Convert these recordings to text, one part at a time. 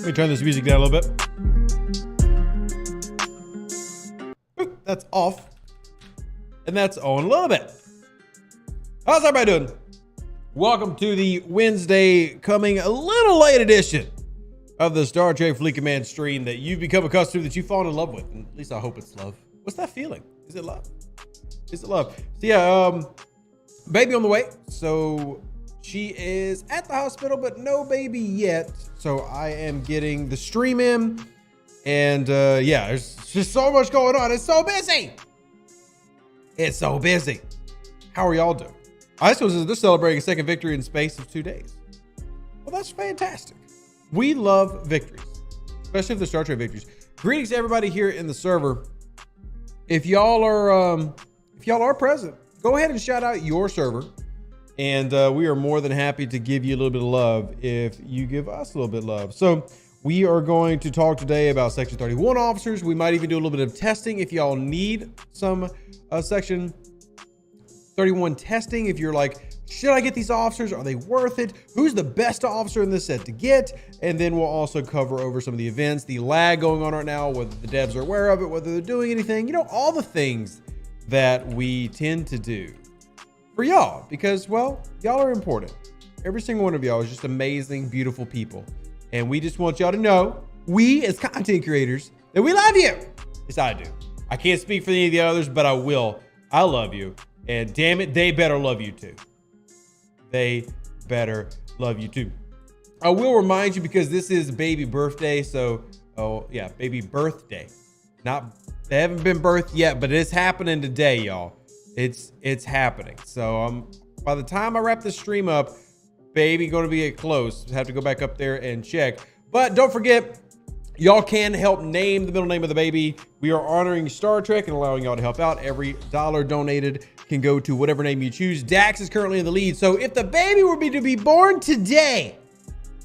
Let me turn this music down a little bit. Oop, that's off. And that's on a little bit. How's everybody doing? Welcome to the Wednesday, coming a little late edition of the Star Trek Fleet Command stream that you've become accustomed to, that you've fallen in love with. And at least I hope it's love. What's that feeling? Is it love? Is it love? So yeah, baby on the way. So she is at the hospital, but no baby yet. So I am getting the stream in. And yeah, there's just so much going on. It's so busy. It's so busy. How are y'all doing? I suppose they're celebrating a second victory in the space of 2 days. Well, that's fantastic. We love victories, especially if they're Star Trek victories. Greetings to everybody here in the server. If y'all are present, go ahead and shout out your server. And we are more than happy to give you a little bit of love if you give us a little bit of love. So we are going to talk today about Section 31 officers. We might even do a little bit of testing if y'all need some Section 31 testing. If you're like, should I get these officers? Are they worth it? Who's the best officer in this set to get? And then we'll also cover over some of the events, the lag going on right now, whether the devs are aware of it, whether they're doing anything, you know, all the things that we tend to do for y'all, because, well, y'all are important. Every single one of y'all is just amazing, beautiful people. And we just want y'all to know, we as content creators, that we love you. Yes, I do. I can't speak for any of the others, but I will. I love you. And damn it, they better love you too. They better love you too. I will remind you, because this is baby birthday. So, oh yeah, baby birthday. They haven't been birthed yet, but it's happening today, y'all. It's happening. So by the time I wrap this stream up, baby going to be close. Have to go back up there and check. But don't forget, y'all can help name the middle name of the baby. We are honoring Star Trek and allowing y'all to help out. Every dollar donated can go to whatever name you choose. Dax is currently in the lead. So if the baby were to be born today,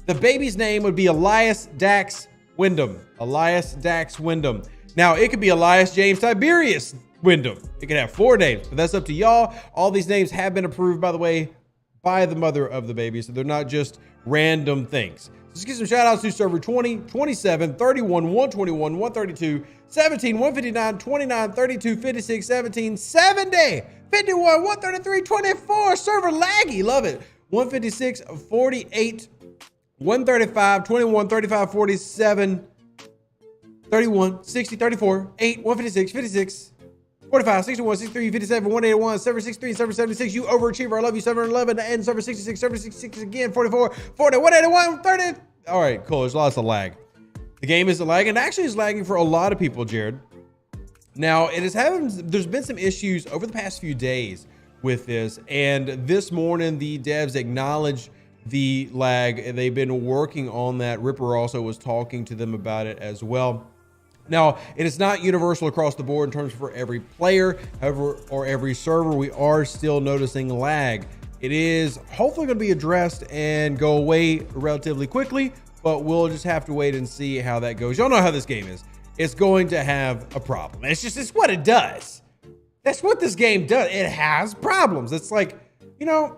the baby's name would be Elias Dax Wyndham. Elias Dax Wyndham. Now, it could be Elias James Tiberius Wyndham. It could have 4 names, but that's up to y'all. All these names have been approved, by the way, by the mother of the baby. So they're not just random things. Let's get some shout outs to server 20, 27, 31, 121, 132, 17, 159, 29, 32, 56, 17, 70, 51, 133, 24. Server laggy. Love it. 156, 48, 135, 21, 35, 47, 31, 60, 34, 8, 156, 56, 45, 61, 63, 57, 181, 763, 776. You overachiever. I love you. 711 and 766, 766 again. 44, 40, 181, 30. All right, cool. There's lots of lag. The game is lagging. Actually, it's lagging for a lot of people, Jared. Now, there's been some issues over the past few days with this. And this morning, the devs acknowledged the lag. They've been working on that. Ripper also was talking to them about it as well. Now, it is not universal across the board in terms for every player, however, or every server. We are still noticing lag. It is hopefully going to be addressed and go away relatively quickly, but we'll just have to wait and see how that goes. Y'all know how this game is. It's going to have a problem. It's what it does. That's what this game does. It has problems. It's like, you know,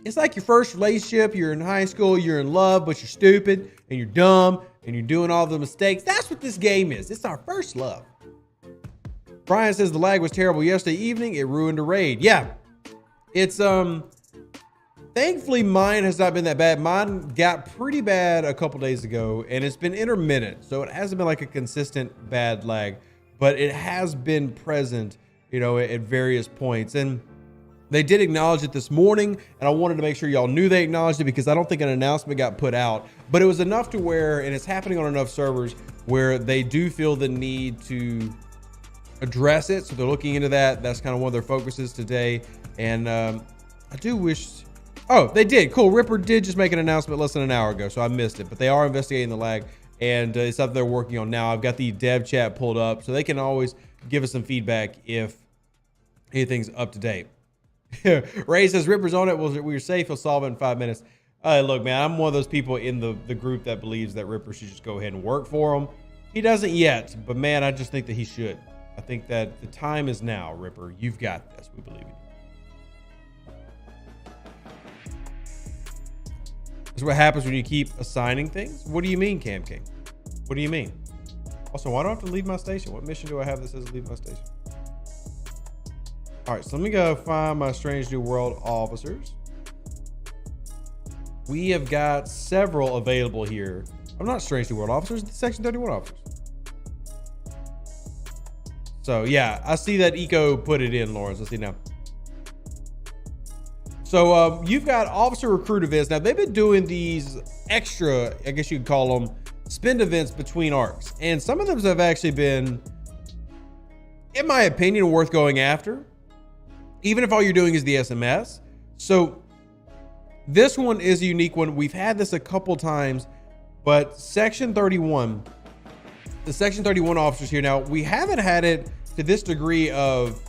it's like your first relationship. You're in high school, you're in love, but you're stupid and you're dumb and you're doing all the mistakes. That's what this game is. It's our first love. Brian says the lag was terrible yesterday evening. It ruined a raid. Yeah, it's thankfully mine has not been that bad. Mine got pretty bad a couple days ago, and it's been intermittent, so it hasn't been like a consistent bad lag, but it has been present, you know, at various points. And they did acknowledge it this morning, and I wanted to make sure y'all knew they acknowledged it, because I don't think an announcement got put out, but it was enough to where, and it's happening on enough servers where they do feel the need to address it. So they're looking into that. That's kind of one of their focuses today. And I do wish, oh, they did. Cool. Ripper did just make an announcement less than an hour ago, so I missed it, but they are investigating the lag, and it's something they're working on now. I've got the dev chat pulled up, so they can always give us some feedback if anything's up to date. Ray says Ripper's on it. We're safe. He'll solve it in 5 minutes. Look, man, I'm one of those people in the group that believes that Ripper should just go ahead and work for him. He doesn't yet, but man, I just think that he should. I think that the time is now, Ripper. You've got this. We believe in you. It's what happens when you keep assigning things. What do you mean, Cam King? What do you mean? Also, why do I have to leave my station? What mission do I have that says leave my station? All right, so let me go find my Strange New World officers. We have got several available here. I'm not Strange New World officers, the Section 31 officers. So yeah, I see that Eco put it in, Lawrence. Let's see now. So you've got officer recruit events. Now they've been doing these extra, I guess you could call them, spend events between arcs. And some of them have actually been, in my opinion, worth going after, even if all you're doing is the SMS. So this one is a unique one. We've had this a couple times, but Section 31, the Section 31 officers here. Now we haven't had it to this degree of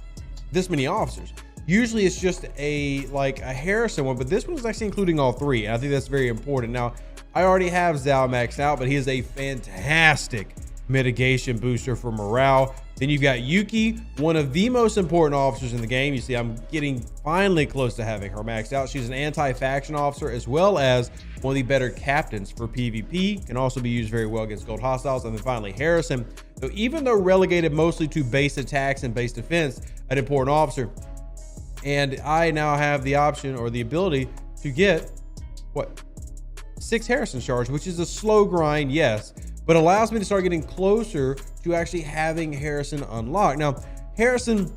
this many officers. Usually it's just a Harrison one, but this one is actually including all three. And I think that's very important. Now, I already have Zal maxed out, but he is a fantastic mitigation booster for morale. Then you've got Yuki, one of the most important officers in the game. You see, I'm getting finally close to having her maxed out. She's an anti-faction officer, as well as one of the better captains for PvP. Can also be used very well against gold hostiles. And then finally, Harrison. So even though relegated mostly to base attacks and base defense, an important officer. And I now have the option or the ability to get, what, 6 Harrison shards, which is a slow grind, yes, but allows me to start getting closer to actually having Harrison unlocked. Now, Harrison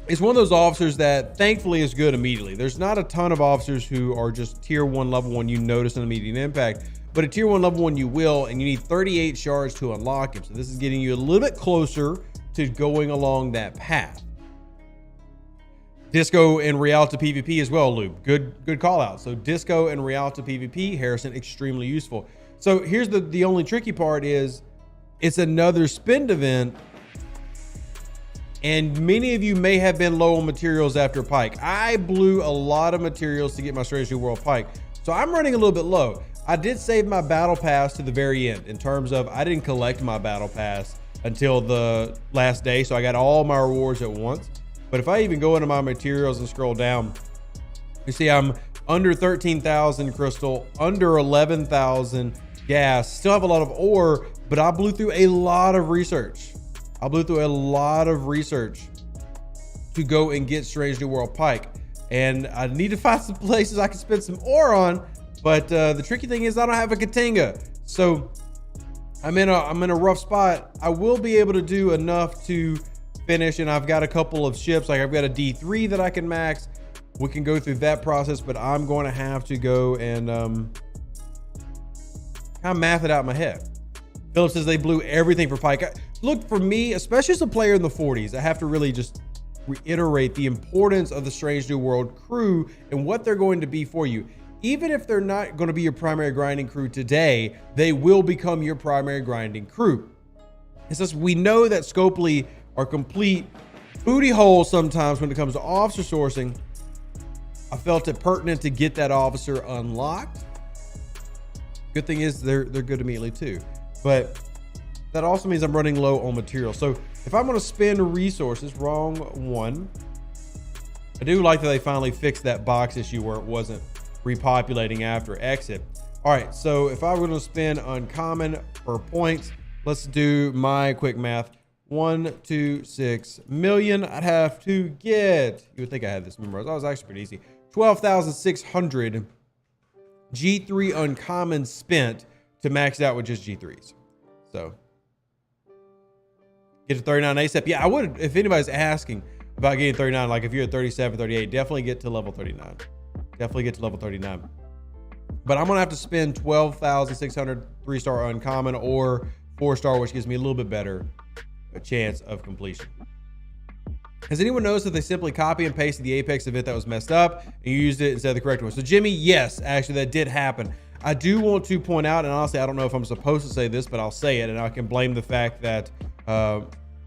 is one of those officers that thankfully is good immediately. There's not a ton of officers who are just tier 1, level 1, you notice an immediate impact, but a tier 1, level 1 you will, and you need 38 shards to unlock him. So this is getting you a little bit closer to going along that path. Disco and Rialto PvP as well, Lube. Good call out. So Disco and Rialto PvP, Harrison, extremely useful. So here's the only tricky part is it's another spend event. And many of you may have been low on materials after Pike. I blew a lot of materials to get my Strange New World Pike. So I'm running a little bit low. I did save my battle pass to the very end in terms of I didn't collect my battle pass until the last day. So I got all my rewards at once. But if I even go into my materials and scroll down, you see I'm under 13,000 crystal, under 11,000 gas, still have a lot of ore, but I blew through a lot of research. I blew through a lot of research to go and get Strange New World Pike. And I need to find some places I can spend some ore on, but the tricky thing is I don't have a Katinga. So I'm in a rough spot. I will be able to do enough to finish, and I've got a couple of ships, like I've got a D3 that I can max. We can go through that process, but I'm going to have to go and kind of math it out in my head. Philip says they blew everything for Pike. Look, for me, especially as a player in the 40s, I have to really just reiterate the importance of the Strange New World crew and what they're going to be for you. Even if they're not going to be your primary grinding crew today, they will become your primary grinding crew. It's just we know that Scopely are complete booty holes sometimes when it comes to officer sourcing. I felt it pertinent to get that officer unlocked. Good thing is they're good immediately too, but that also means I'm running low on material. So if I'm going to spend resources, wrong one. I do like that they finally fixed that box issue where it wasn't repopulating after exit. All right, so if I were going to spend uncommon per points, let's do my quick math. 126 million. I'd have to get, you would think I had this memorized. That was actually pretty easy. 12,600 G3 uncommon spent to max out with just G3s. So get to 39 ASAP. Yeah, I would, if anybody's asking about getting 39, like if you're at 37, 38, definitely get to level 39. Definitely get to level 39. But I'm going to have to spend 12,600 3-star uncommon or 4-star, which gives me a little bit better a chance of completion. Has anyone noticed that they simply copy and pasted the Apex event that was messed up and you used it instead of the correct one? So Jimmy, yes, actually that did happen. I do want to point out, and honestly, I don't know if I'm supposed to say this, but I'll say it, and I can blame the fact that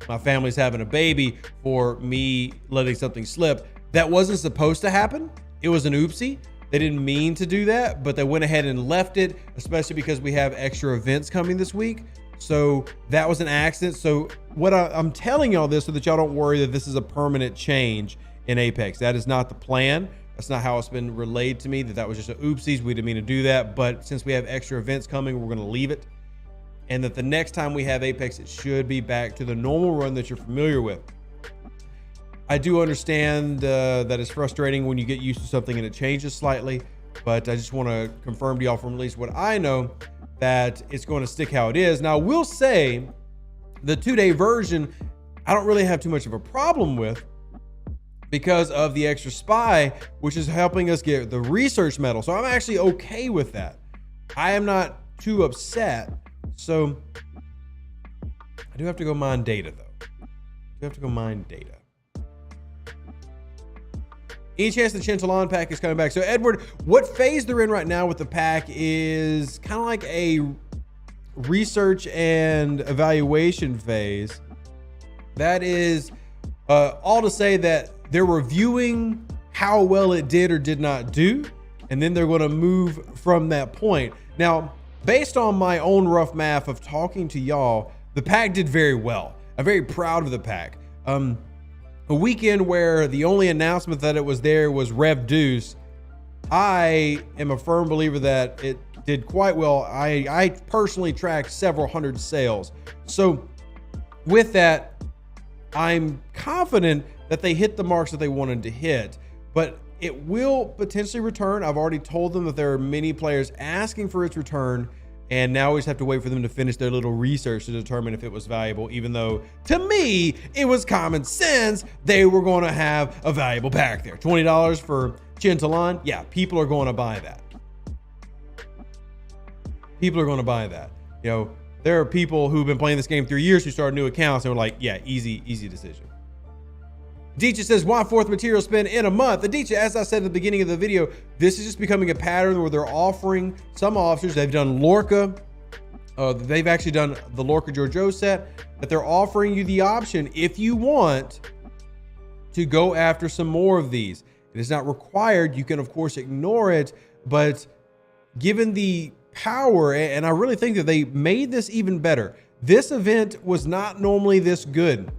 my family's having a baby for me letting something slip. That wasn't supposed to happen. It was an oopsie. They didn't mean to do that, but they went ahead and left it, especially because we have extra events coming this week. So that was an accident. So what I'm telling y'all this so that y'all don't worry that this is a permanent change in Apex. That is not the plan. That's not how it's been relayed to me, that was just a oopsies. We didn't mean to do that. But since we have extra events coming, we're going to leave it. And that the next time we have Apex, it should be back to the normal run that you're familiar with. I do understand that it's frustrating when you get used to something and it changes slightly, but I just want to confirm to y'all from at least what I know that it's going to stick how it is. Now, I will say the 2-day version, I don't really have too much of a problem with because of the extra spy, which is helping us get the research medal. So I'm actually okay with that. I am not too upset. So I do have to go mine data though. Any chance the Chancellor pack is coming back? So Edward, what phase they're in right now with the pack is kind of like a research and evaluation phase. That is all to say that they're reviewing how well it did or did not do, and then they're going to move from that point. Now, based on my own rough math of talking to y'all, the pack did very well. I'm very proud of the pack. A weekend where the only announcement that it was there was Rev Deuce, I am a firm believer that it did quite well. I personally tracked several hundred sales. So with that, I'm confident that they hit the marks that they wanted to hit, but it will potentially return. I've already told them that there are many players asking for its return, and now we just have to wait for them to finish their little research to determine if it was valuable, even though to me, it was common sense they were going to have a valuable pack there. $20 for Chintalon. Yeah, people are going to buy that. People are going to buy that. You know, there are people who've been playing this game 3 years who started new accounts and were like, yeah, easy decision. Adicha says, why 4th material spin in a month? Adicha, as I said at the beginning of the video, this is just becoming a pattern where they're offering some officers. They've done Lorca. They've actually done the Lorca Giorgio set, that they're offering you the option, if you want, to go after some more of these. It is not required. You can, of course, ignore it. But given the power, and I really think that they made this even better. This event was not normally this good.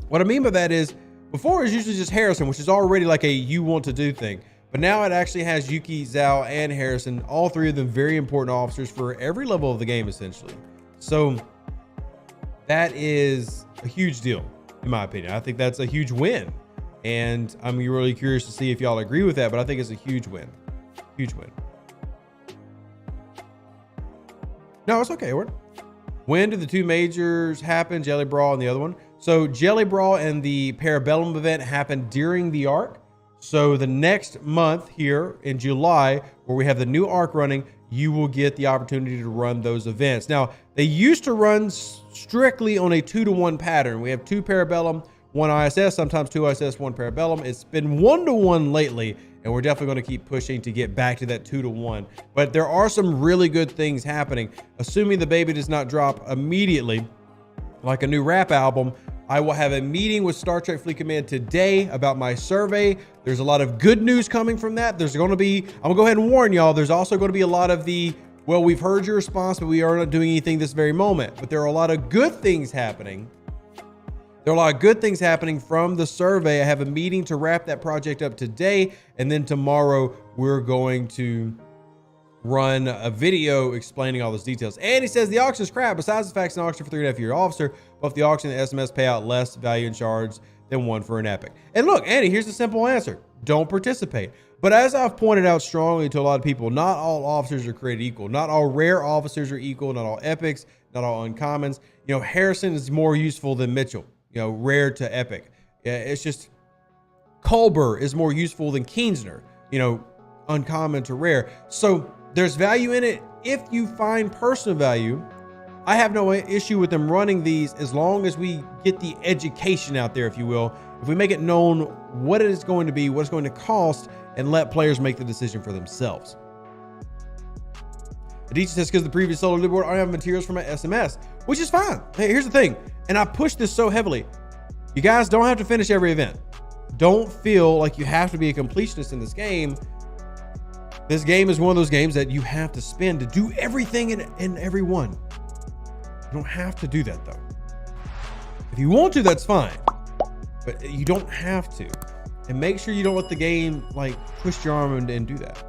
What I mean by that is, before it was usually just Harrison, which is already like a you want to do thing. But now it actually has Yuki, Zhao, and Harrison, all three of them very important officers for every level of the game, essentially. So that is a huge deal, in my opinion. I think that's a huge win. And I'm really curious to see if y'all agree with that, but I think it's a huge win. Huge win. No, it's okay, Edward. When did the two majors happen? Jelly Brawl and the other one. So Jelly Brawl and the Parabellum event happened during the arc. So the next month here in July, where we have the new arc running, you will get the opportunity to run those events. Now, they used to run strictly on a 2-to-1 pattern. We have 2 Parabellum, 1 ISS, sometimes 2 ISS, 1 Parabellum. It's been 1-to-1 lately, and we're definitely going to keep pushing to get back to that 2-to-1. But there are some really good things happening. Assuming the baby does not drop immediately, like a new rap album, I will have a meeting with Star Trek Fleet Command today about my survey. There's a lot of good news coming from that. There's going to be, I'm gonna go ahead and warn y'all, there's also going to be a lot of the, well, we've heard your response, but we are not doing anything this very moment. But there are a lot of good things happening. There are a lot of good things happening from the survey. I have a meeting to wrap that project up today. And then tomorrow we're going to run a video explaining all those details. And he says the auction is crap. Besides the fact it's an auction for 3.5-year officer, both the auction and the SMS pay out less value and shards than one for an epic. And look, Andy, here's the simple answer. Don't participate. But as I've pointed out strongly to a lot of people, not all officers are created equal. Not all rare officers are equal. Not all epics, not all uncommons. You know, Harrison is more useful than Mitchell, you know, rare to epic. It's just Culber is more useful than Kienzner, you know, uncommon to rare. So there's value in it. If you find personal value, I have no issue with them running these as long as we get the education out there, if you will. If we make it known what it is going to be, what it's going to cost, and let players make the decision for themselves. Adicha says, because the previous solo leaderboard, I have materials for my SMS, which is fine. Hey, here's the thing, and I push this so heavily. You guys don't have to finish every event. Don't feel like you have to be a completionist in this game. This game is one of those games that you have to spend to do everything in every one. You don't have to do that though. If you want to, that's fine, but you don't have to. and make sure you don't let the game like twist your arm and do that.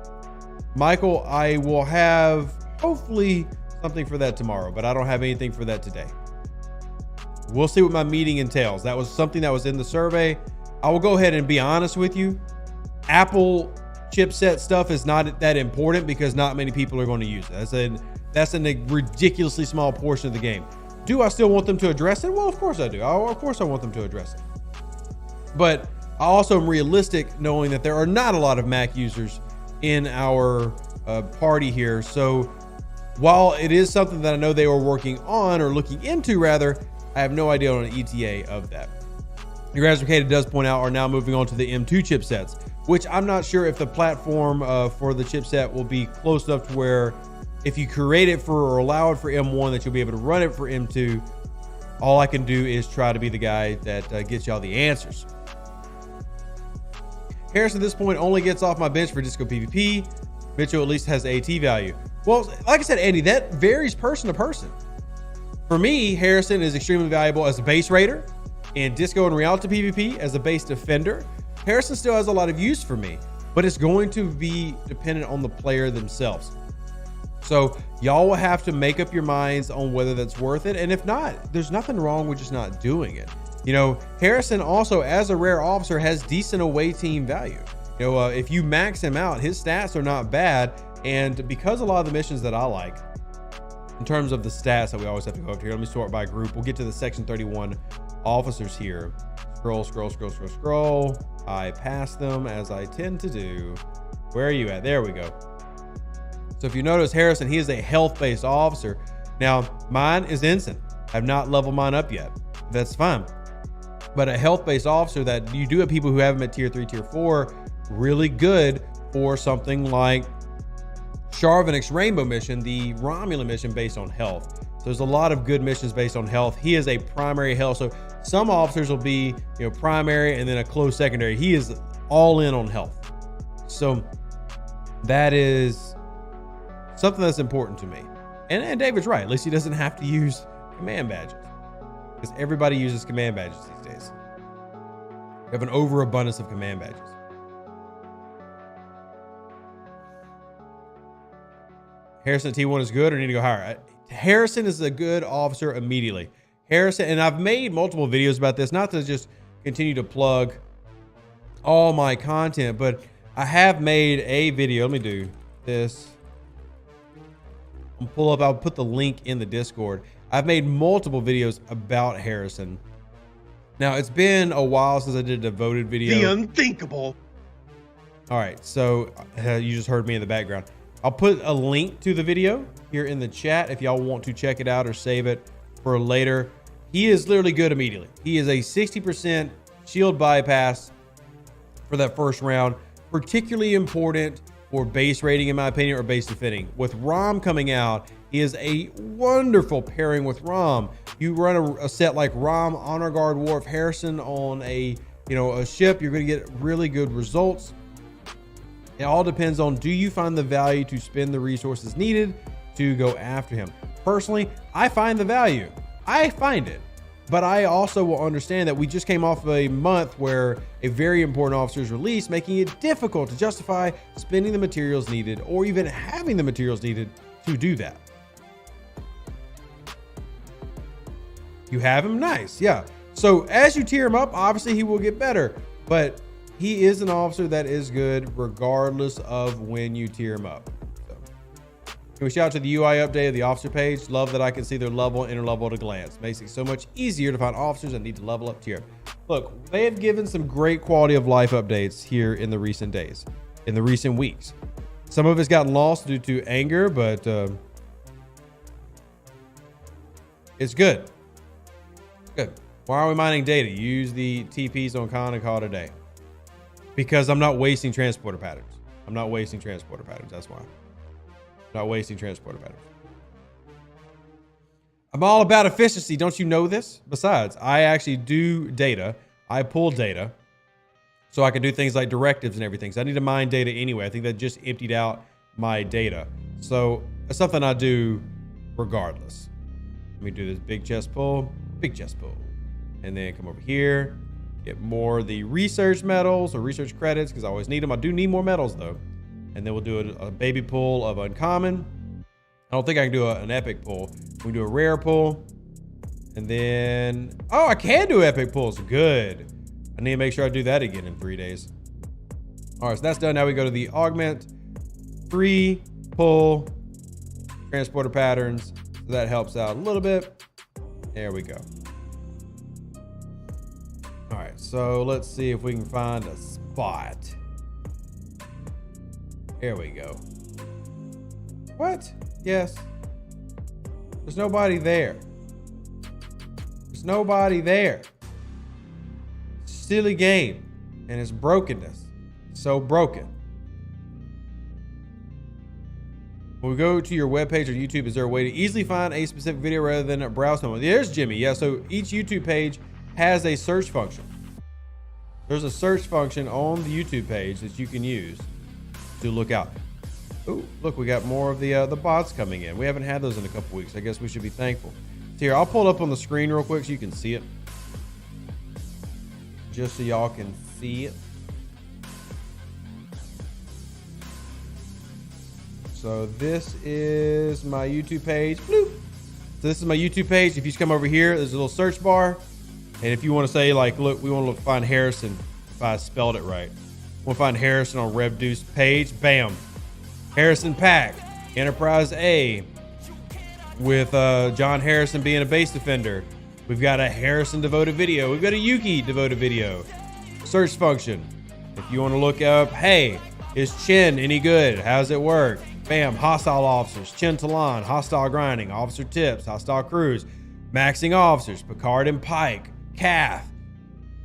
Michael, I will have hopefully something for that tomorrow, but I don't have anything for that today. We'll see what my meeting entails. That was something that was in the survey. I will go ahead and be honest with you. Apple chipset stuff is not that important because not many people are going to use it. That's a ridiculously small portion of the game. Do I still want them to address it? Well, of course I do. Of course I want them to address it. But I also am realistic knowing that there are not a lot of Mac users in our party here. So while it is something that I know they were working on or looking into rather, I have no idea on an ETA of that. Eradicated does point out are now moving on to the M2 chipsets, which I'm not sure if the platform for the chipset will be close enough to where if you create it for or allow it for M1 that you'll be able to run it for M2. All I can do is try to be the guy that gets y'all the answers. Harris at this point only gets off my bench for Disco PvP. Mitchell at least has AT value. Well, like I said, Andy, that varies person to person. For me, Harrison is extremely valuable as a base raider in Disco and Reality PvP as a base defender. Harrison still has a lot of use for me, but it's going to be dependent on the player themselves. So y'all will have to make up your minds on whether that's worth it. And if not, there's nothing wrong with just not doing it. You know, Harrison also as a rare officer has decent away team value. You know, if you max him out, his stats are not bad. And because a lot of the missions that I like, in terms of the stats that we always have to go up to here, let me sort by group. We'll get to the section 31 officers here. Scroll, scroll, scroll, scroll, scroll. I pass them as I tend to do. Where are you at? There we go. So if you notice Harrison, he is a health-based officer. Now, mine is ensign. I've not leveled mine up yet. That's fine. But a health-based officer that you do have people who have them at tier 3, tier 4, really good for something like Charvenic's Rainbow mission, the Romulan mission based on health. So there's a lot of good missions based on health. He is a primary health. So some officers will be, you know, primary and then a close secondary. He is all in on health. So that is something that's important to me. And David's right. At least he doesn't have to use command badges because everybody uses command badges these days. We have an overabundance of command badges. Harrison T1 is good or need to go higher? Harrison is a good officer immediately. Harrison, and I've made multiple videos about this, not to just continue to plug all my content, but I have made a video. Let me do this. I'll put the link in the Discord. I've made multiple videos about Harrison. Now, it's been a while since I did a devoted video. The unthinkable. All right, so you just heard me in the background. I'll put a link to the video here in the chat if y'all want to check it out or save it for later. He is literally good immediately. He is a 60% shield bypass for that first round, particularly important for base rating, in my opinion, or base defending. With Rom coming out, he is a wonderful pairing with Rom. You run a set like Rom, Honor Guard, Wharf, Harrison on a ship, you're going to get really good results. It all depends on, do you find the value to spend the resources needed to go after him? Personally, I find the value. I find it. But I also will understand that we just came off of a month where a very important officer is released, making it difficult to justify spending the materials needed or even having the materials needed to do that. You have him? Nice. Yeah. So as you tier him up, obviously he will get better, but he is an officer that is good regardless of when you tier him up. So, can we shout out to the UI update of the officer page? Love that I can see their level and interlevel at a glance. Makes it so much easier to find officers that need to level up tier. Look, they have given some great quality of life updates here in the recent days, in the recent weeks. Some of it's gotten lost due to anger, but it's good. Good. Why are we mining data? Use the TPs on Khan and call it a day. Because I'm not wasting transporter patterns. I'm not wasting transporter patterns. That's why. I'm not wasting transporter patterns. I'm all about efficiency. Don't you know this? Besides, I actually do data. I pull data so I can do things like directives and everything. So I need to mine data anyway. I think that just emptied out my data. So it's something I do regardless. Let me do this big chest pull, and then come over here. Get more of the research medals or research credits because I always need them. I do need more medals though. And then we'll do a baby pull of uncommon. I don't think I can do an epic pull. We can do a rare pull. And then, oh, I can do epic pulls. Good. I need to make sure I do that again in 3 days. All right, so that's done. Now we go to the augment, free pull, transporter patterns. So that helps out a little bit. There we go. All right, so let's see if we can find a spot. There we go. What? Yes. There's nobody there. There's nobody there. Silly game and its brokenness. So broken. When we go to your webpage or YouTube, is there a way to easily find a specific video rather than a browse one? There's Jimmy. Yeah, so each YouTube page has a search function. There's a search function on the YouTube page that you can use to look out. Oh, look, we got more of the bots coming in. We haven't had those in a couple weeks. I guess we should be thankful. So here, I'll pull it up on the screen real quick so you can see it. Just so y'all can see it. So this is my YouTube page. Bloop. So this is my YouTube page. If you just come over here, there's a little search bar. And if you want to say like, look, we want to find Harrison, if I spelled it right. We'll find Harrison on Rev Deuce page. Bam. Harrison Pack, Enterprise A, with John Harrison being a base defender. We've got a Harrison devoted video. We've got a Yuki devoted video. Search function. If you want to look up, hey, is Chen any good? How's it work? Bam, hostile officers, Chen Talon, hostile grinding, officer tips, hostile crews, maxing officers, Picard and Pike, Kath.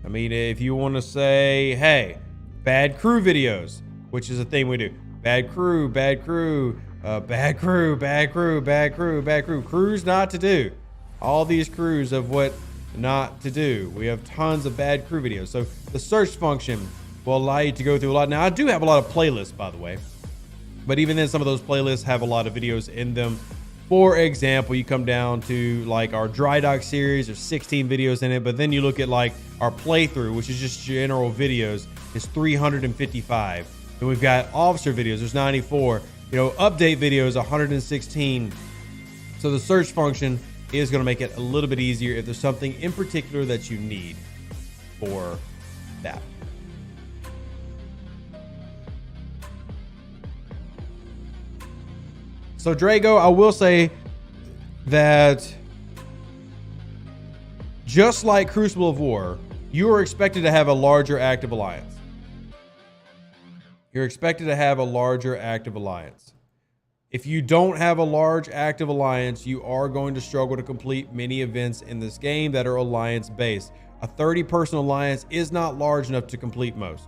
I mean, if you want to say, hey, bad crew videos, which is a thing we do. Bad crew, bad crew, bad crew, bad crew, bad crew, bad crew. Crews not to do. All these crews of what not to do. We have tons of bad crew videos. So the search function will allow you to go through a lot. Now, I do have a lot of playlists, by the way. But even then, some of those playlists have a lot of videos in them. For example, you come down to like our dry dock series, there's 16 videos in it. But then you look at like our playthrough, which is just general videos, is 355. And we've got officer videos, there's 94. You know, update videos, 116. So the search function is going to make it a little bit easier if there's something in particular that you need for that. So Drago, I will say that just like Crucible of War, you are expected to have a larger active alliance. You're expected to have a larger active alliance. If you don't have a large active alliance, you are going to struggle to complete many events in this game that are alliance based. A 30-person alliance is not large enough to complete most.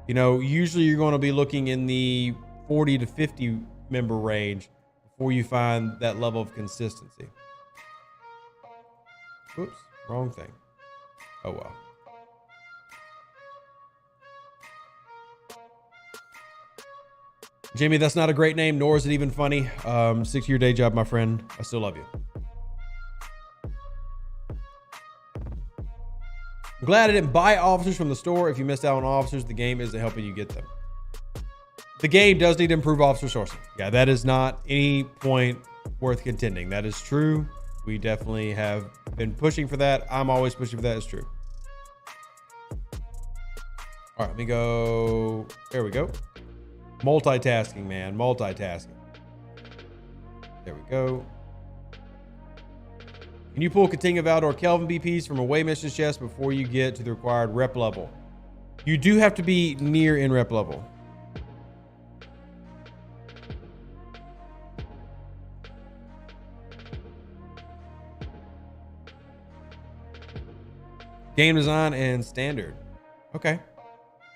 You know, usually you're going to be looking in the 40 to 50 member range before you find that level of consistency. Whoops, wrong thing. Oh well. Jimmy, that's not a great name, nor is it even funny. 6-year day job, my friend. I still love you. I'm glad I didn't buy officers from the store. If you missed out on officers, the game isn't helping you get them. The game does need to improve officer sourcing. Yeah, that is not any point worth contending. That is true. We definitely have been pushing for that. I'm always pushing for that. It's true. All right, let me go. There we go. Multitasking, man. Multitasking. There we go. Can you pull Katinga Valda or Kelvin BPs from away missions chest before you get to the required rep level? You do have to be near in rep level. Game design and standard. Okay.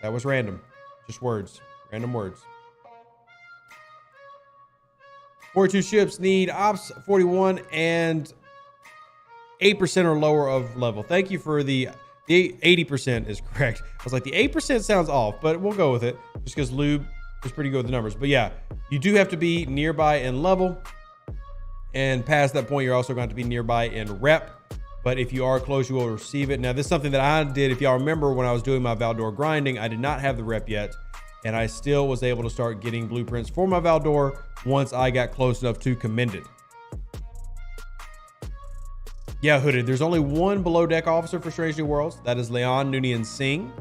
That was random. Just words. Random words. 42 ships need Ops 41 and 8% or lower of level. Thank you for the 80% is correct. I was like, the 8% sounds off, but we'll go with it just because Lube is pretty good with the numbers. But yeah, you do have to be nearby in level. And past that point, you're also going to be nearby in rep. but if you are close, you will receive it. Now, this is something that I did. If y'all remember when I was doing my Valdor grinding, I did not have the rep yet, and I still was able to start getting blueprints for my Valdor once I got close enough to commended. Yeah, Hooded, there's only one below deck officer for Strange New Worlds. That is Leon Noonien Singh.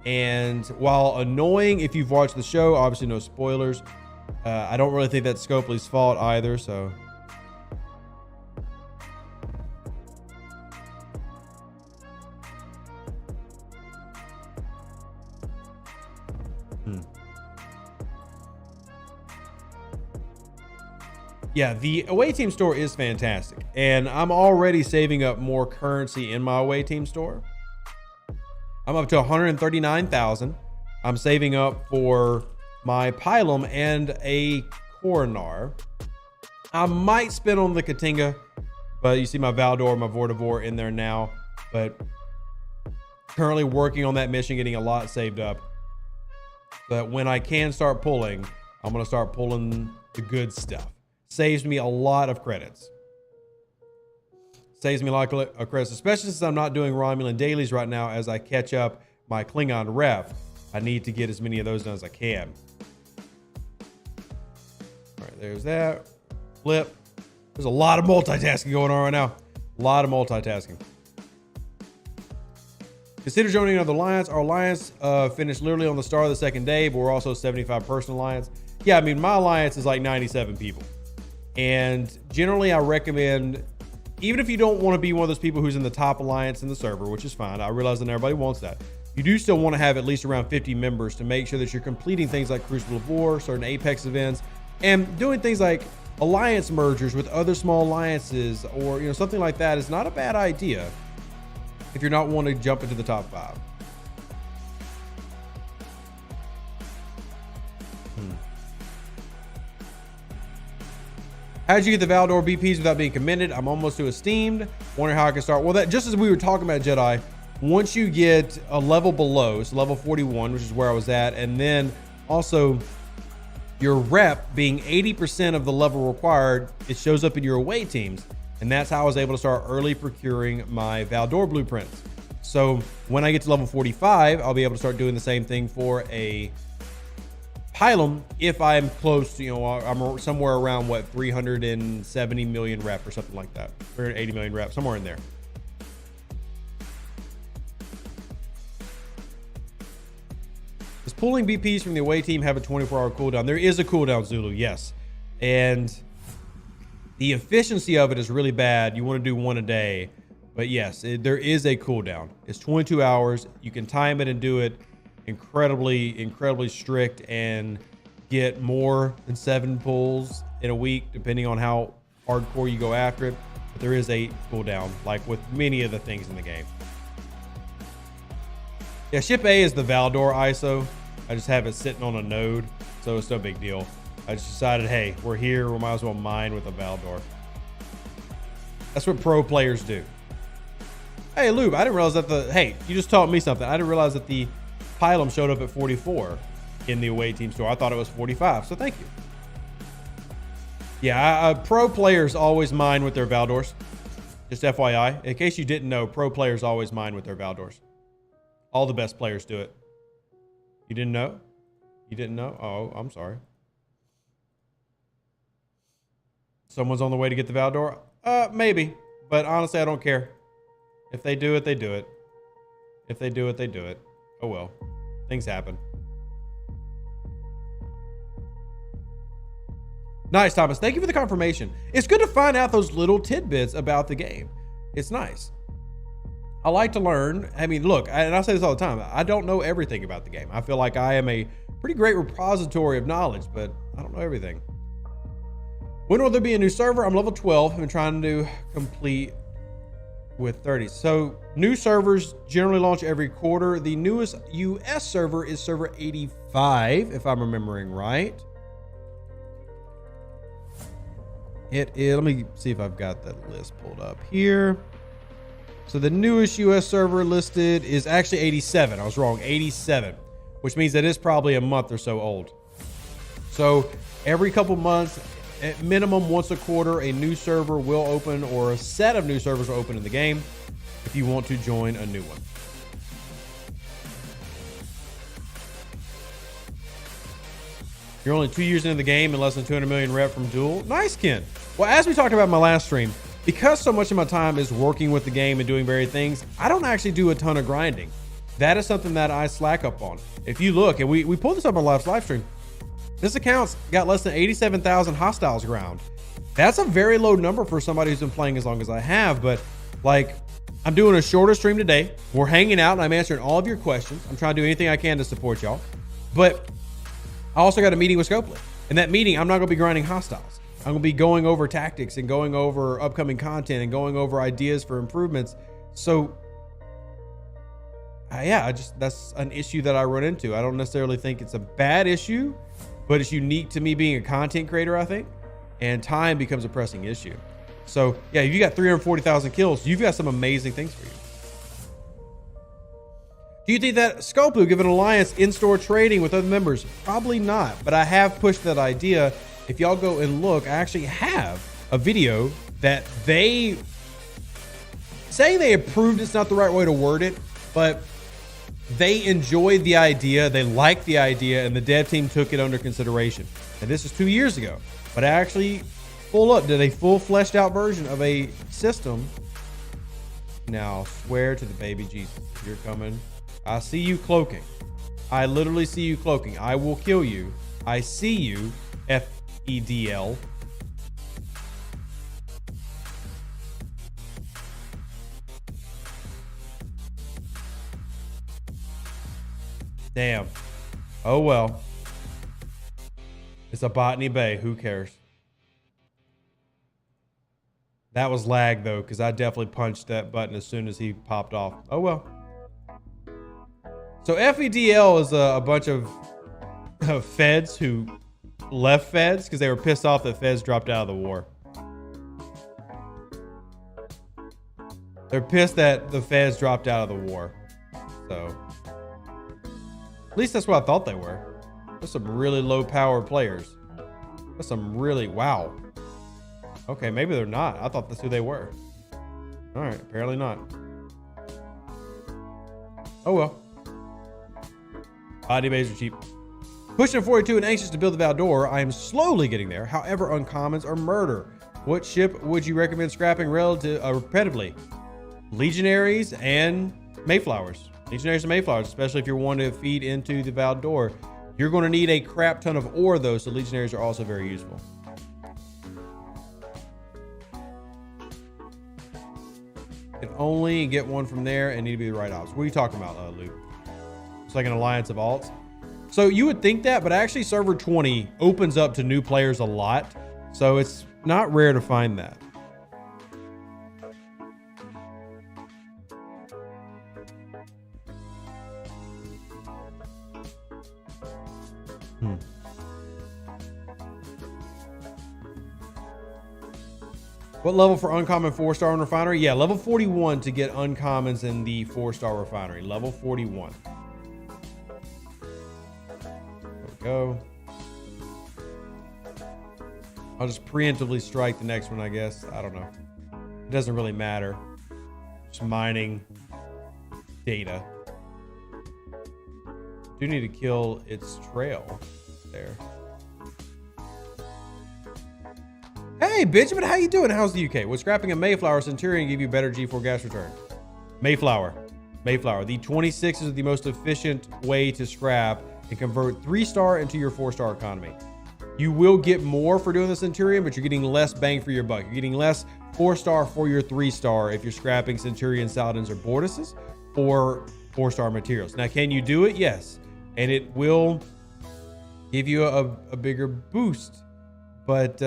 And while annoying, if you've watched the show, obviously no spoilers. I don't really think that's Scopely's fault either, so. Yeah, the away team store is fantastic, and I'm already saving up more currency in my away team store. I'm up to 139,000. I'm saving up for my Pylum and a Coronar. I might spend on the Katinga, but you see my Valdor, my Vortivore in there now, but currently working on that mission, getting a lot saved up. But when I can start pulling, I'm going to start pulling the good stuff. Saves me a lot of credits. Saves me a lot of credits, especially since I'm not doing Romulan dailies right now as I catch up my Klingon rep. I need to get as many of those done as I can. All right, there's that. Flip. There's a lot of multitasking going on right now. A lot of multitasking. Consider joining another alliance. Our alliance finished literally on the start of the second day, but we're also 75 person alliance. Yeah, I mean, my alliance is like 97 people. And generally I recommend, even if you don't want to be one of those people who's in the top alliance in the server, which is fine. I realize that everybody wants that. You do still want to have at least around 50 members to make sure that you're completing things like Crucible of War, certain Apex events, and doing things like alliance mergers with other small alliances, or something like that is not a bad idea if you're not wanting to jump into the top 5. How'd you get the Valdor BPs without being commended? I'm almost to esteemed. Wonder how I can start. Well, that just as we were talking about Jedi, once you get a level below, so level 41, which is where I was at, and then also your rep being 80% of the level required, it shows up in your away teams. And that's how I was able to start early procuring my Valdor blueprints. So when I get to level 45, I'll be able to start doing the same thing for a Pylum if I'm close to, I'm somewhere around 370 million rep or something like that. 380 million rep, somewhere in there. Does pulling BPs from the away team have a 24-hour cooldown? There is a cooldown, Zulu, yes. And the efficiency of it is really bad. You want to do one a day. But yes, there is a cooldown. It's 22 hours. You can time it and do it incredibly strict and get more than 7 pulls in a week, depending on how hardcore you go after it. But there is a cooldown, like with many of the things in the game. Yeah, ship A is the Valdor ISO. I just have it sitting on a node, so it's no big deal. I just decided, hey, we're here, we might as well mine with a Valdor. That's what pro players do. Hey, Lube, I didn't realize that hey, you just taught me something. I didn't realize that the Pylum showed up at 44 in the away team store. I thought it was 45, so thank you. Yeah, pro players always mine with their Valdors. Just FYI, in case you didn't know, pro players always mine with their Valdors. All the best players do it. You didn't know? You didn't know? Oh, I'm sorry. Someone's on the way to get the Valdor? Maybe, but honestly, I don't care. If they do it, they do it. If they do it, they do it. Oh well, things happen. Nice, Thomas. Thank you for the confirmation. It's good to find out those little tidbits about the game. It's nice. I like to learn. I mean, look, and I say this all the time, I don't know everything about the game. I feel like I am a pretty great repository of knowledge, but I don't know everything. When will there be a new server? I'm level 12. I've been trying to complete with 30. So new servers generally launch every quarter. The newest US server is server 85, if I'm remembering right. It is, let me see if I've got that list pulled up here. So the newest US server listed is actually 87. I was wrong, 87, which means that it's probably a month or so old. So every couple months, At minimum, once a quarter, a new server will open, or a set of new servers will open in the game if you want to join a new one. You're only 2 years into the game and less than 200 million rep from Duel. Nice, Ken. Well, as we talked about in my last stream, because so much of my time is working with the game and doing various things, I don't actually do a ton of grinding. That is something that I slack up on. If you look, and we pulled this up on last live stream, this account's got less than 87,000 hostiles ground. That's a very low number for somebody who's been playing as long as I have, but like, I'm doing a shorter stream today. We're hanging out and I'm answering all of your questions. I'm trying to do anything I can to support y'all. But I also got a meeting with Scopely. In that meeting, I'm not going to be grinding hostiles. I'm going to be going over tactics and going over upcoming content and going over ideas for improvements. So yeah, that's an issue that I run into. I don't necessarily think it's a bad issue, but it's unique to me being a content creator, I think. And time becomes a pressing issue. So yeah, if you got 340,000 kills, you've got some amazing things for you. Do you think that Scopely will give an alliance in-store trading with other members? Probably not, but I have pushed that idea. If y'all go and look, I actually have a video that they say they approved. It's not the right way to word it, but they enjoyed the idea. They liked the idea, and the dev team took it under consideration. And this is 2 years ago, but I actually did a full fleshed out version of a system. Now swear to the baby Jesus, you're coming. I see you cloaking. I literally see you cloaking. I will kill you. I see you, FEDL. Damn. Oh well. It's a Botany Bay. Who cares? That was lag though, because I definitely punched that button as soon as he popped off. Oh well. So FEDL is a bunch of feds who left feds because they were pissed off that feds dropped out of the war. They're pissed that the feds dropped out of the war. So at least that's what I thought they were. There's some really low power players. There's some really, wow. Okay, maybe they're not. I thought that's who they were. All right, apparently not. Oh well. Body bays are cheap. Pushing 42 and anxious to build the Valdor. I am slowly getting there. However, uncommons are murder. What ship would you recommend scrapping repetitively? Legionaries and Mayflowers. Legionaries and Mayflowers, especially if you're wanting to feed into the Valdor. You're going to need a crap ton of ore though, so Legionaries are also very useful. Can only get one from there and need to be the right ops. What are you talking about, Luke? It's like an alliance of alts. So you would think that, but actually server 20 opens up to new players a lot. So it's not rare to find that. What level for uncommon 4-star in refinery? Yeah, level 41 to get uncommons in the 4-star refinery. Level 41. Go. I'll just preemptively strike the next one, I guess. I don't know. It doesn't really matter. Just mining data. Do need to kill its trail there. Hey, Benjamin, how you doing? How's the UK? Would scrapping a Mayflower Centurion give you better G4 gas return? Mayflower. The 26 is the most efficient way to scrap and convert 3-star into your 4-star economy. You will get more for doing the Centurion, but you're getting less bang for your buck. You're getting less 4-star for your 3-star if you're scrapping Centurion, Saladins, or Borduses or 4-star materials. Now, can you do it? Yes. And it will give you a bigger boost, but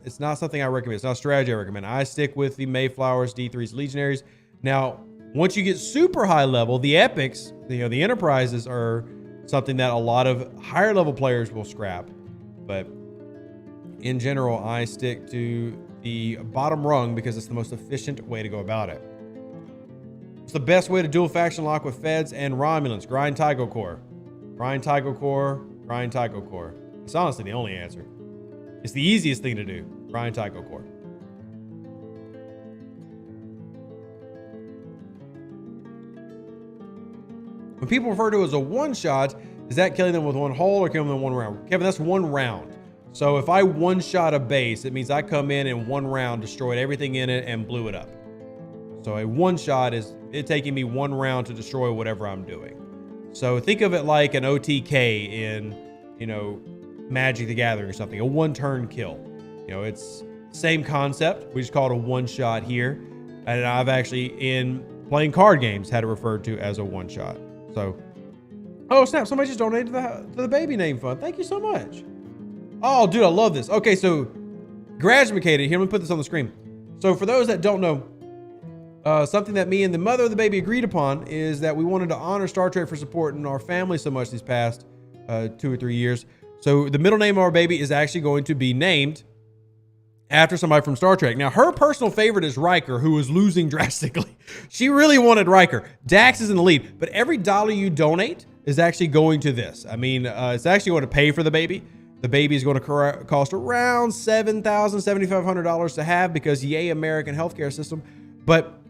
it's not something I recommend. It's not a strategy I recommend. I stick with the Mayflowers, D3s, Legionaries. Now, once you get super high level, the epics, the enterprises are something that a lot of higher level players will scrap. But in general, I stick to the bottom rung because it's the most efficient way to go about it. It's the best way to dual faction lock with Feds and Romulans. Grind Tycho Core. Grind Tycho Core. Grind Tycho Core. It's honestly the only answer. It's the easiest thing to do. Ryan Tycho Core. When people refer to it as a one-shot, is that killing them with one hole or killing them in one round? Kevin, that's one round. So if I one-shot a base, it means I come in one round, destroyed everything in it, and blew it up. So a one-shot is it taking me one round to destroy whatever I'm doing. So think of it like an OTK in, Magic the Gathering or something, a one-turn kill. It's same concept. We just call it a one-shot here. And I've actually, in playing card games, had it referred to as a one-shot. So, oh snap, somebody just donated to the baby name fund. Thank you so much. Oh, dude, I love this. Okay, so graduated here. Let me put this on the screen. So for those that don't know, something that me and the mother of the baby agreed upon is that we wanted to honor Star Trek for supporting our family so much these past 2 or 3 years. So the middle name of our baby is actually going to be named after somebody from Star Trek. Now, her personal favorite is Riker, who is losing drastically. She really wanted Riker. Dax is in the lead, but every dollar you donate is actually going to this. I mean, it's actually going to pay for the baby. The baby is going to cost around $7,000, $7,500 to have because yay, American healthcare system. But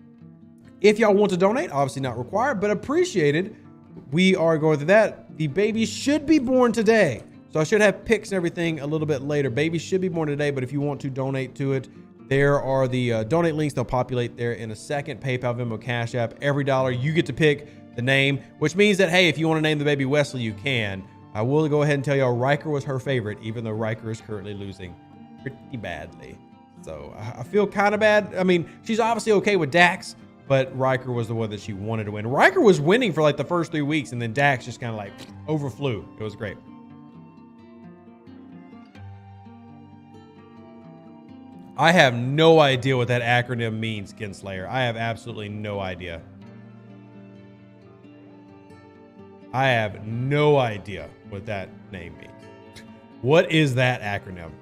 if y'all want to donate, obviously not required, but appreciated, we are going through that. The baby should be born today. So I should have pics and everything a little bit later. Baby should be born today, but if you want to donate to it, there are the donate links. They'll populate there in a second. PayPal, Venmo, Cash App. Every dollar you get to pick the name, which means that, hey, if you want to name the baby Wesley, you can. I will go ahead and tell y'all Riker was her favorite, even though Riker is currently losing pretty badly. So I feel kind of bad. I mean, she's obviously okay with Dax, but Riker was the one that she wanted to win. Riker was winning for like the first 3 weeks, and then Dax just kind of like overflew. It was great. I have no idea what that acronym means, Kinslayer. I have absolutely no idea. I have no idea what that name means. What is that acronym?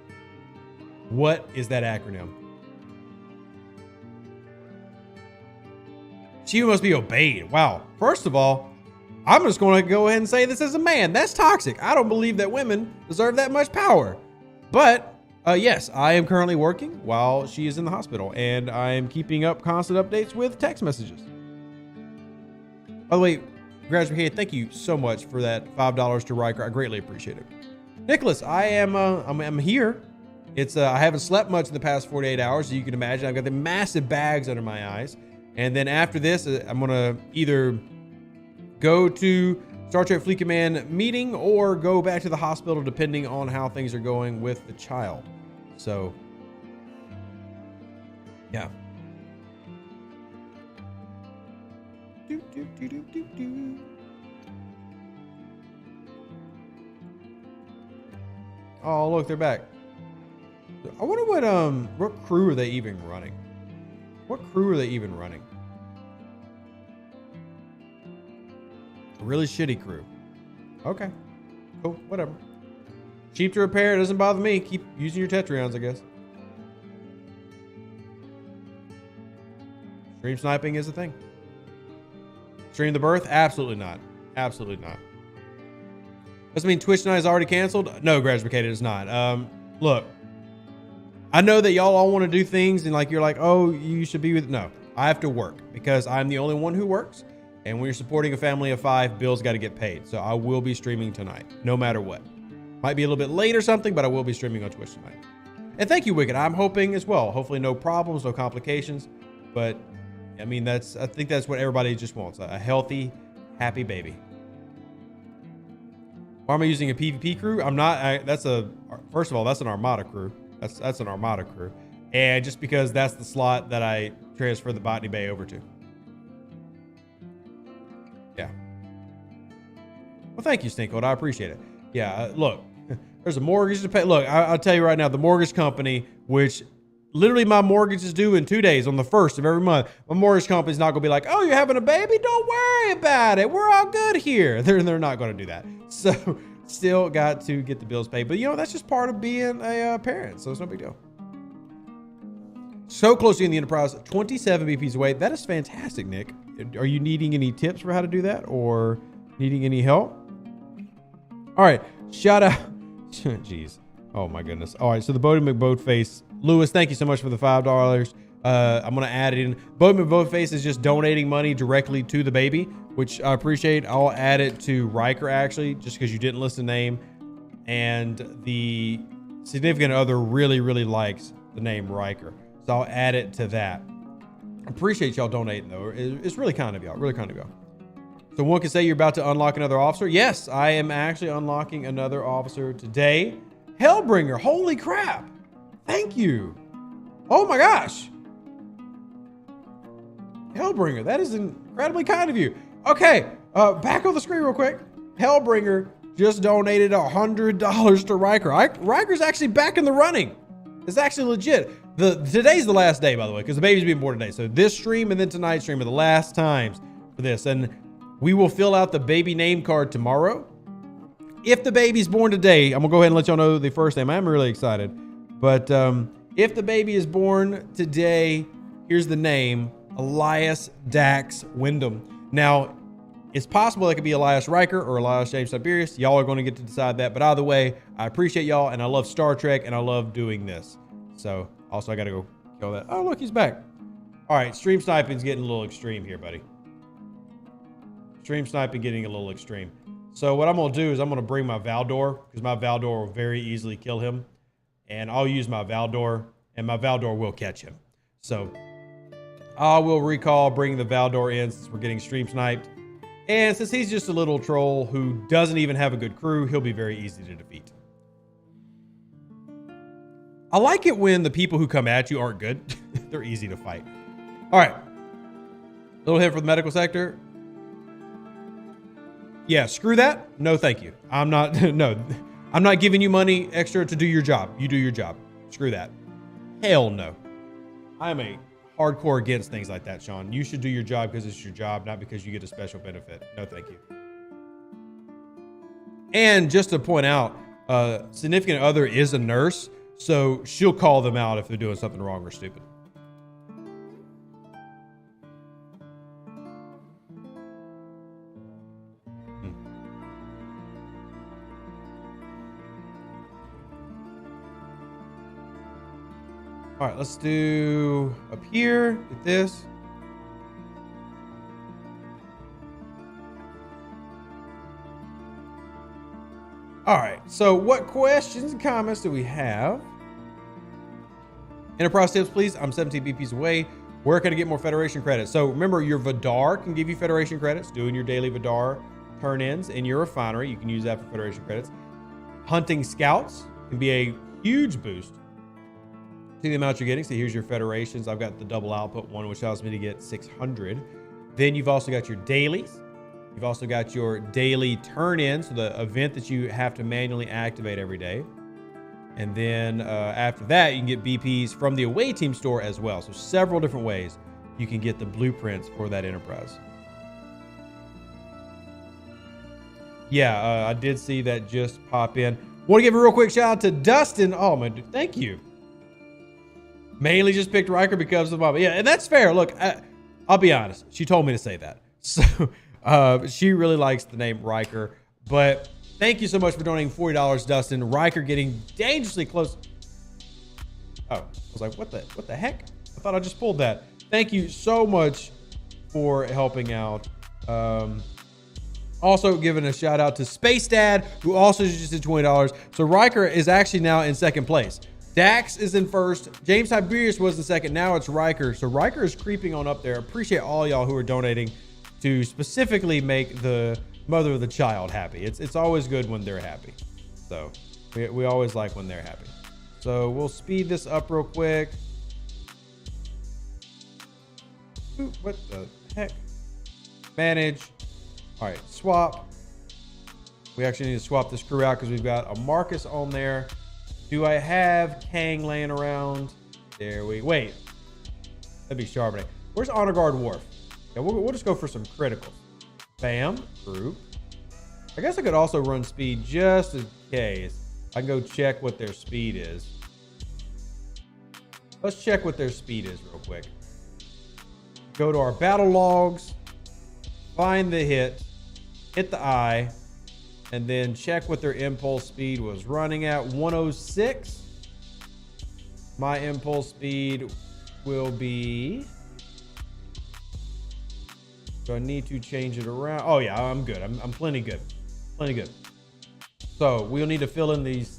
What is that acronym? She must be obeyed. Wow. First of all, I'm just going to go ahead and say this as a man. That's toxic. I don't believe that women deserve that much power. But yes, I am currently working while she is in the hospital, and I am keeping up constant updates with text messages. By the way, Graduate, thank you so much for that $5 to Riker. I greatly appreciate it. Nicholas, I'm here. It's I haven't slept much in the past 48 hours, so you can imagine I've got the massive bags under my eyes. And then after this, I'm gonna either go to Star Trek Fleet Command meeting or go back to the hospital, depending on how things are going with the child. So, yeah. Oh, look, they're back. I wonder what crew are they even running? What crew are they even running? A really shitty crew. Okay, cool, whatever. Cheap to repair, doesn't bother me. Keep using your Tetrions, I guess. Stream sniping is a thing. Stream the birth? Absolutely not. Absolutely not. Does it mean Twitch night is already canceled? No, Graduated, it's not. Look, I know that y'all all want to do things and like you're like, oh, you should be with. No, I have to work because I'm the only one who works. And when you're supporting a family of 5, bills got to get paid. So I will be streaming tonight, no matter what. Might be a little bit late or something, but I will be streaming on Twitch tonight. And thank you, Wicked. I'm hoping as well. Hopefully no problems, no complications. But I mean, I think that's what everybody just wants. A healthy, happy baby. Why am I using a PvP crew? I'm not. First of all, that's an Armada crew. That's an Armada crew. And just because that's the slot that I transfer the Botany Bay over to. Yeah. Well, thank you, Stinkwood. I appreciate it. Yeah, look, there's a mortgage to pay. Look, I'll tell you right now, the mortgage company, which literally my mortgage is due in 2 days on the 1st of every month. My mortgage company's not going to be like, oh, you're having a baby? Don't worry about it. We're all good here. They're not going to do that. So still got to get the bills paid. But, you know, that's just part of being a parent. So it's no big deal. So close to the Enterprise, 27 BPs away. That is fantastic, Nick. Are you needing any tips for how to do that or needing any help? All right. Shout out. Jeez. Oh my goodness. All right, so the Bodie McBoatface. Lewis, thank you so much for the $5. I'm gonna add it in. Bodie McBoatface is just donating money directly to the baby, which I appreciate. I'll add it to Riker actually, just because you didn't list the name. And the significant other really, really likes the name Riker. So I'll add it to that. Appreciate y'all donating though. It's really kind of y'all, really kind of y'all. So one can say you're about to unlock another officer. Yes, I am actually unlocking another officer today. Hellbringer, holy crap. Thank you. Oh my gosh. Hellbringer, that is incredibly kind of you. Okay, back on the screen real quick. Hellbringer just donated $100 to Riker. Riker's actually back in the running. It's actually legit. Today's the last day, by the way, because the baby's being born today. So this stream and then tonight's stream are the last times for this. And we will fill out the baby name card tomorrow. If the baby's born today, I'm gonna go ahead and let y'all know the first name. I'm really excited. But if the baby is born today, here's the name, Elias Dax Wyndham. Now, it's possible it could be Elias Riker or Elias James Tiberius. Y'all are going to get to decide that. But either way, I appreciate y'all, and I love Star Trek, and I love doing this. So, also, I got to go kill that. Oh, look, he's back. All right, stream sniping's getting a little extreme here, buddy. Stream sniping getting a little extreme. So, what I'm going to do is I'm going to bring my Valdor, because my Valdor will very easily kill him. And I'll use my Valdor, and my Valdor will catch him. So, I will recall bringing the Valdor in since we're getting stream sniped. And since he's just a little troll who doesn't even have a good crew, he'll be very easy to defeat. I like it when the people who come at you aren't good. They're easy to fight. All right. Little hit for the medical sector. Yeah, screw that. No, thank you. I'm not, no. I'm not giving you money extra to do your job. You do your job. Screw that. Hell no. I'm a hardcore against things like that, Sean. You should do your job because it's your job, not because you get a special benefit. No, thank you. And just to point out, significant other is a nurse, so she'll call them out if they're doing something wrong or stupid. All right, let's do up here, get this. All right, so what questions and comments do we have? Enterprise tips, please. I'm 17 BPs away. Where can I get more Federation credits? So remember, your Vidar can give you Federation credits. Doing your daily Vidar turn-ins in your refinery, you can use that for Federation credits. Hunting scouts can be a huge boost to the amount you're getting. So here's your Federations. I've got the double output one, which allows me to get 600. Then you've also got your dailies. You've also got your daily turn-ins, so the event that you have to manually activate every day. And then after that, you can get BPs from the away team store as well. So several different ways you can get the blueprints for that Enterprise. Yeah, I did see that just pop in. Want to give a real quick shout out to Dustin. Oh, my dude, thank you. Mainly just picked Riker because of Mama. Yeah, and that's fair. Look, I'll be honest. She told me to say that. So she really likes the name Riker. But thank you so much for donating $40, Dustin. Riker getting dangerously close. Oh, I was like, what the heck? I thought I just pulled that. Thank you so much for helping out. Also giving a shout out to Space Dad, who also just did $20. So Riker is actually now in second place. Dax is in first. James Tiberius was in second. Now it's Riker. So Riker is creeping on up there. Appreciate all y'all who are donating to specifically make the mother of the child happy. It's always good when they're happy. So we always like when they're happy. So we'll speed this up real quick. Ooh, what the heck? Manage. All right, swap. We actually need to swap this crew out because we've got a Marcus on there. Do I have Kang laying around? There we wait. That'd be Charbonnet. Where's Honor Guard Worf? Yeah, we'll just go for some criticals. Bam, group. I guess I could also run speed just in case. I can go check what their speed is. Let's check what their speed is real quick. Go to our battle logs, find the hit the eye, and then check what their impulse speed was running at. 106. My impulse speed will be... Do I need to change it around? Oh yeah, I'm good. I'm plenty good. Plenty good. So we'll need to fill in these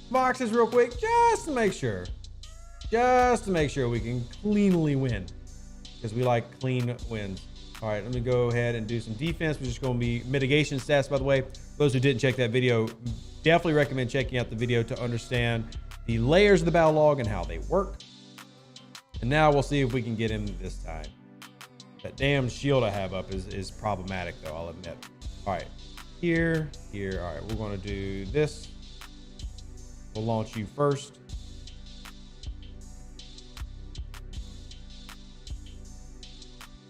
boxes real quick just to make sure. Just to make sure we can cleanly win. Because we like clean wins. All right, let me go ahead and do some defense, which is going to be mitigation stats, by the way. Those who didn't check that video, definitely recommend checking out the video to understand the layers of the battle log and how they work. And now we'll see if we can get him this time. That damn shield I have up is problematic, though, I'll admit. All right, here. All right, we're going to do this. We'll launch you first.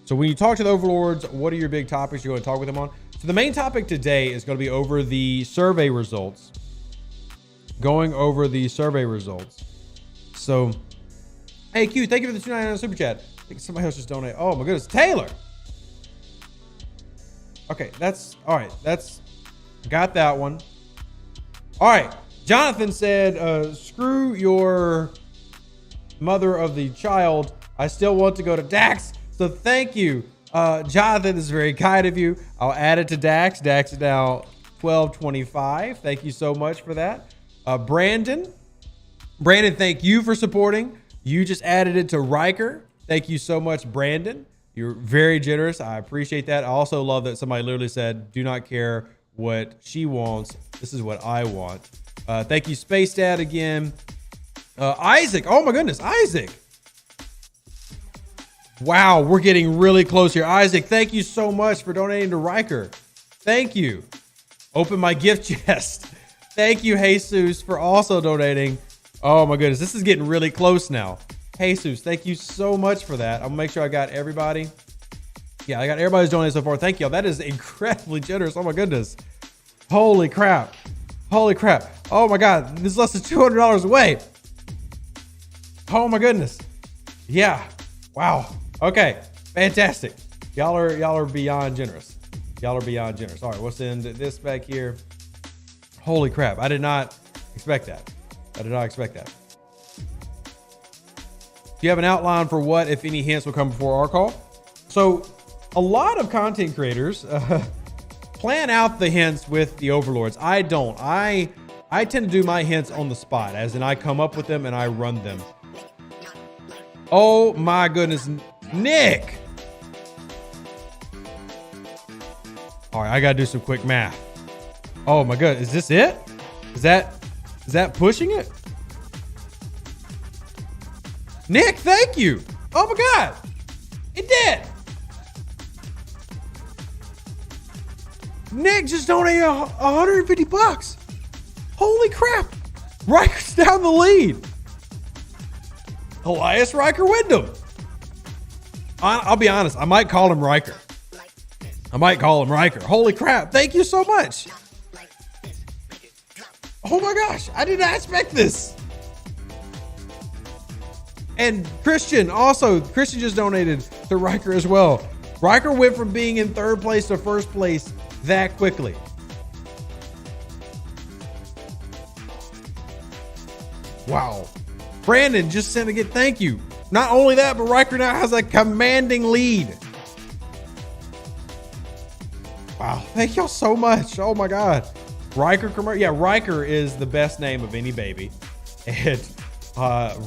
So when you talk to the overlords, what are your big topics you're going to talk with them on? So the main topic today is going to be over the survey results. Going over the survey results. So, hey Q, thank you for the $2.99 super chat. I think somebody else just donated. Oh my goodness, Taylor. Okay, that's all right. Got that one. All right, Jonathan said, "Screw your mother of the child. I still want to go to Dax." So thank you, Jonathan. This is very kind of you. I'll add it to Dax. Dax is now 1225. Thank you so much for that. Brandon, thank you for supporting. You just added it to Riker. Thank you so much, Brandon. You're very generous. I appreciate that. I also love that somebody literally said, do not care what she wants. This is what I want. Thank you, Space Dad, again. Isaac. Oh my goodness, Isaac. Wow, we're getting really close here. Isaac, thank you so much for donating to Riker. Thank you. Open my gift chest. Thank you, Jesus, for also donating. Oh my goodness, this is getting really close now. Jesus, thank you so much for that. I'm gonna make sure I got everybody. Yeah, I got everybody who's donated so far. Thank you. That is incredibly generous. Oh my goodness. Holy crap. Holy crap. Oh my God, this is less than $200 away. Oh my goodness. Yeah, wow. Okay, fantastic. Y'all are beyond generous. Y'all are beyond generous. All right, we'll send this back here. Holy crap, I did not expect that. I did not expect that. Do you have an outline for what, if any, hints will come before our call? So a lot of content creators plan out the hints with the overlords. I don't. I tend to do my hints on the spot, as in I come up with them and I run them. Oh my goodness, Nick. All right, I gotta do some quick math. Oh my God, is this it? Is that pushing it? Nick, thank you. Oh my God, it did. Nick just donated $150. Holy crap. Riker's down the lead. Elias Riker Wyndham. I'll be honest, I might call him Riker. Holy crap, thank you so much. Oh my gosh, I did not expect this. And Christian just donated to Riker as well. Riker went from being in third place to first place that quickly. Wow. Brandon just sent a thank you. Not only that, but Riker now has a commanding lead. Wow, thank y'all so much. Oh my God. Riker, yeah, Riker is the best name of any baby. And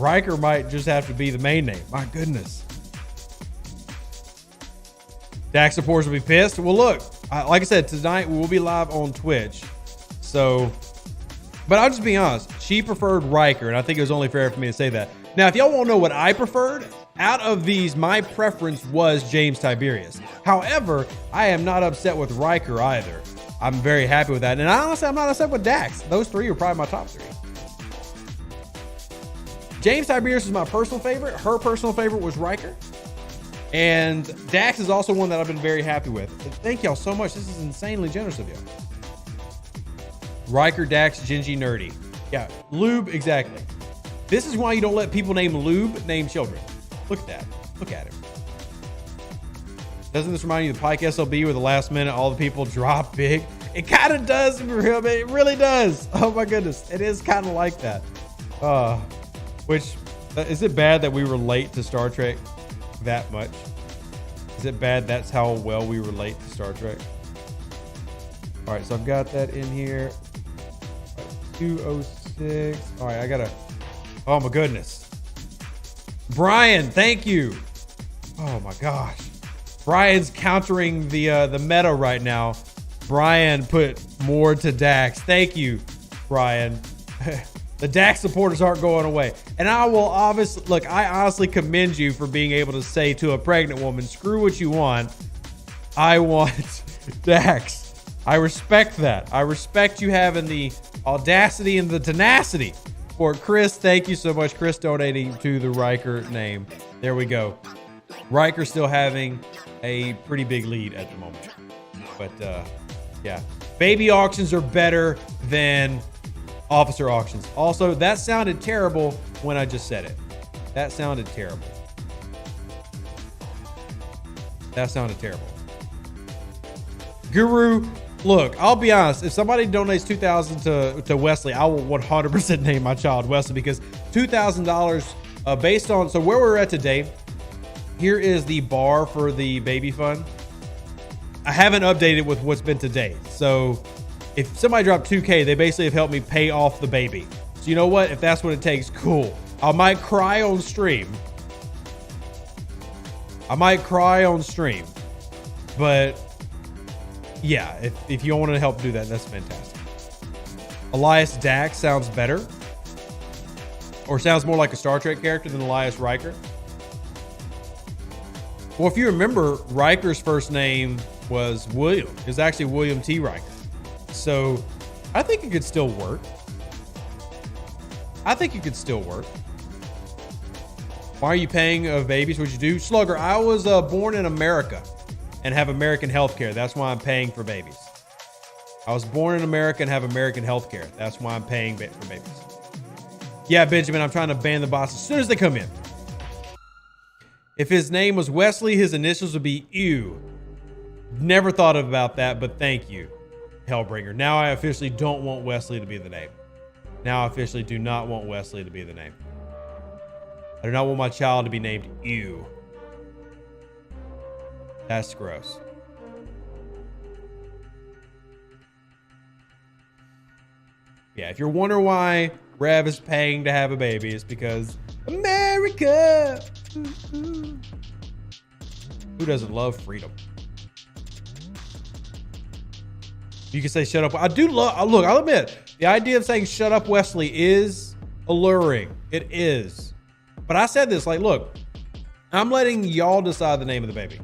Riker might just have to be the main name. My goodness. Dax supporters will be pissed. Well, look, like I said, tonight we will be live on Twitch. So, but I'll just be honest. She preferred Riker, and I think it was only fair for me to say that. Now, if y'all want to know what I preferred, out of these, my preference was James Tiberius. However, I am not upset with Riker either. I'm very happy with that. And honestly, I'm not upset with Dax. Those three are probably my top three. James Tiberius is my personal favorite. Her personal favorite was Riker. And Dax is also one that I've been very happy with. Thank y'all so much. This is insanely generous of you. Riker, Dax, Gingy, Nerdy. Yeah, Lube, exactly. This is why you don't let people name Lube name children. Look at that. Look at him. Doesn't this remind you of the Pike SLB where the last minute all the people drop big? It kind of does, it really does. Oh my goodness, it is kind of like that. Which, is it bad that we relate to Star Trek that much? Is it bad that's how well we relate to Star Trek? All right, so I've got that in here. 206. All right, I gotta, oh my goodness. Brian, thank you. Oh my gosh. Brian's countering the meta right now. Brian put more to Dax. Thank you, Brian. The Dax supporters aren't going away. And I will obviously, look, I honestly commend you for being able to say to a pregnant woman, screw what you want. I want Dax. I respect that. I respect you having the audacity and the tenacity. For Chris, thank you so much. Chris donating to the Riker name. There we go. Riker still having a pretty big lead at the moment. But yeah, baby auctions are better than officer auctions. Also, that sounded terrible when I just said it. That sounded terrible. That sounded terrible. Guru, look, I'll be honest. If somebody donates $2,000 to Wesley, I will 100% name my child Wesley, because $2,000 based on, so where we're at today, here is the bar for the baby fund. I haven't updated with what's been today. So if somebody dropped 2K, they basically have helped me pay off the baby. So you know what? If that's what it takes, cool. I might cry on stream. But yeah, if you want to help do that, that's fantastic. Elias Dax sounds better. Or sounds more like a Star Trek character than Elias Riker. Well, if you remember, Riker's first name was William. It was actually William T. Riker. So I think it could still work. Why are you paying babies? What you do? Slugger, I was born in America and have American health care. That's why I'm paying for babies. I was born in America and have American health care. That's why I'm paying for babies. Yeah, Benjamin, I'm trying to ban the bots as soon as they come in. If his name was Wesley, his initials would be Ew. Never thought about that, but thank you, Hellbringer. Now I officially don't want Wesley to be the name. Now I officially do not want Wesley to be the name. I do not want my child to be named Ew. That's gross. Yeah, if you're wondering why Rev is paying to have a baby, it's because America. Who doesn't love freedom? You can say shut up. I do love, look, I'll admit, the idea of saying shut up Wesley is alluring. It is. But I said this, like, look, I'm letting y'all decide the name of the baby.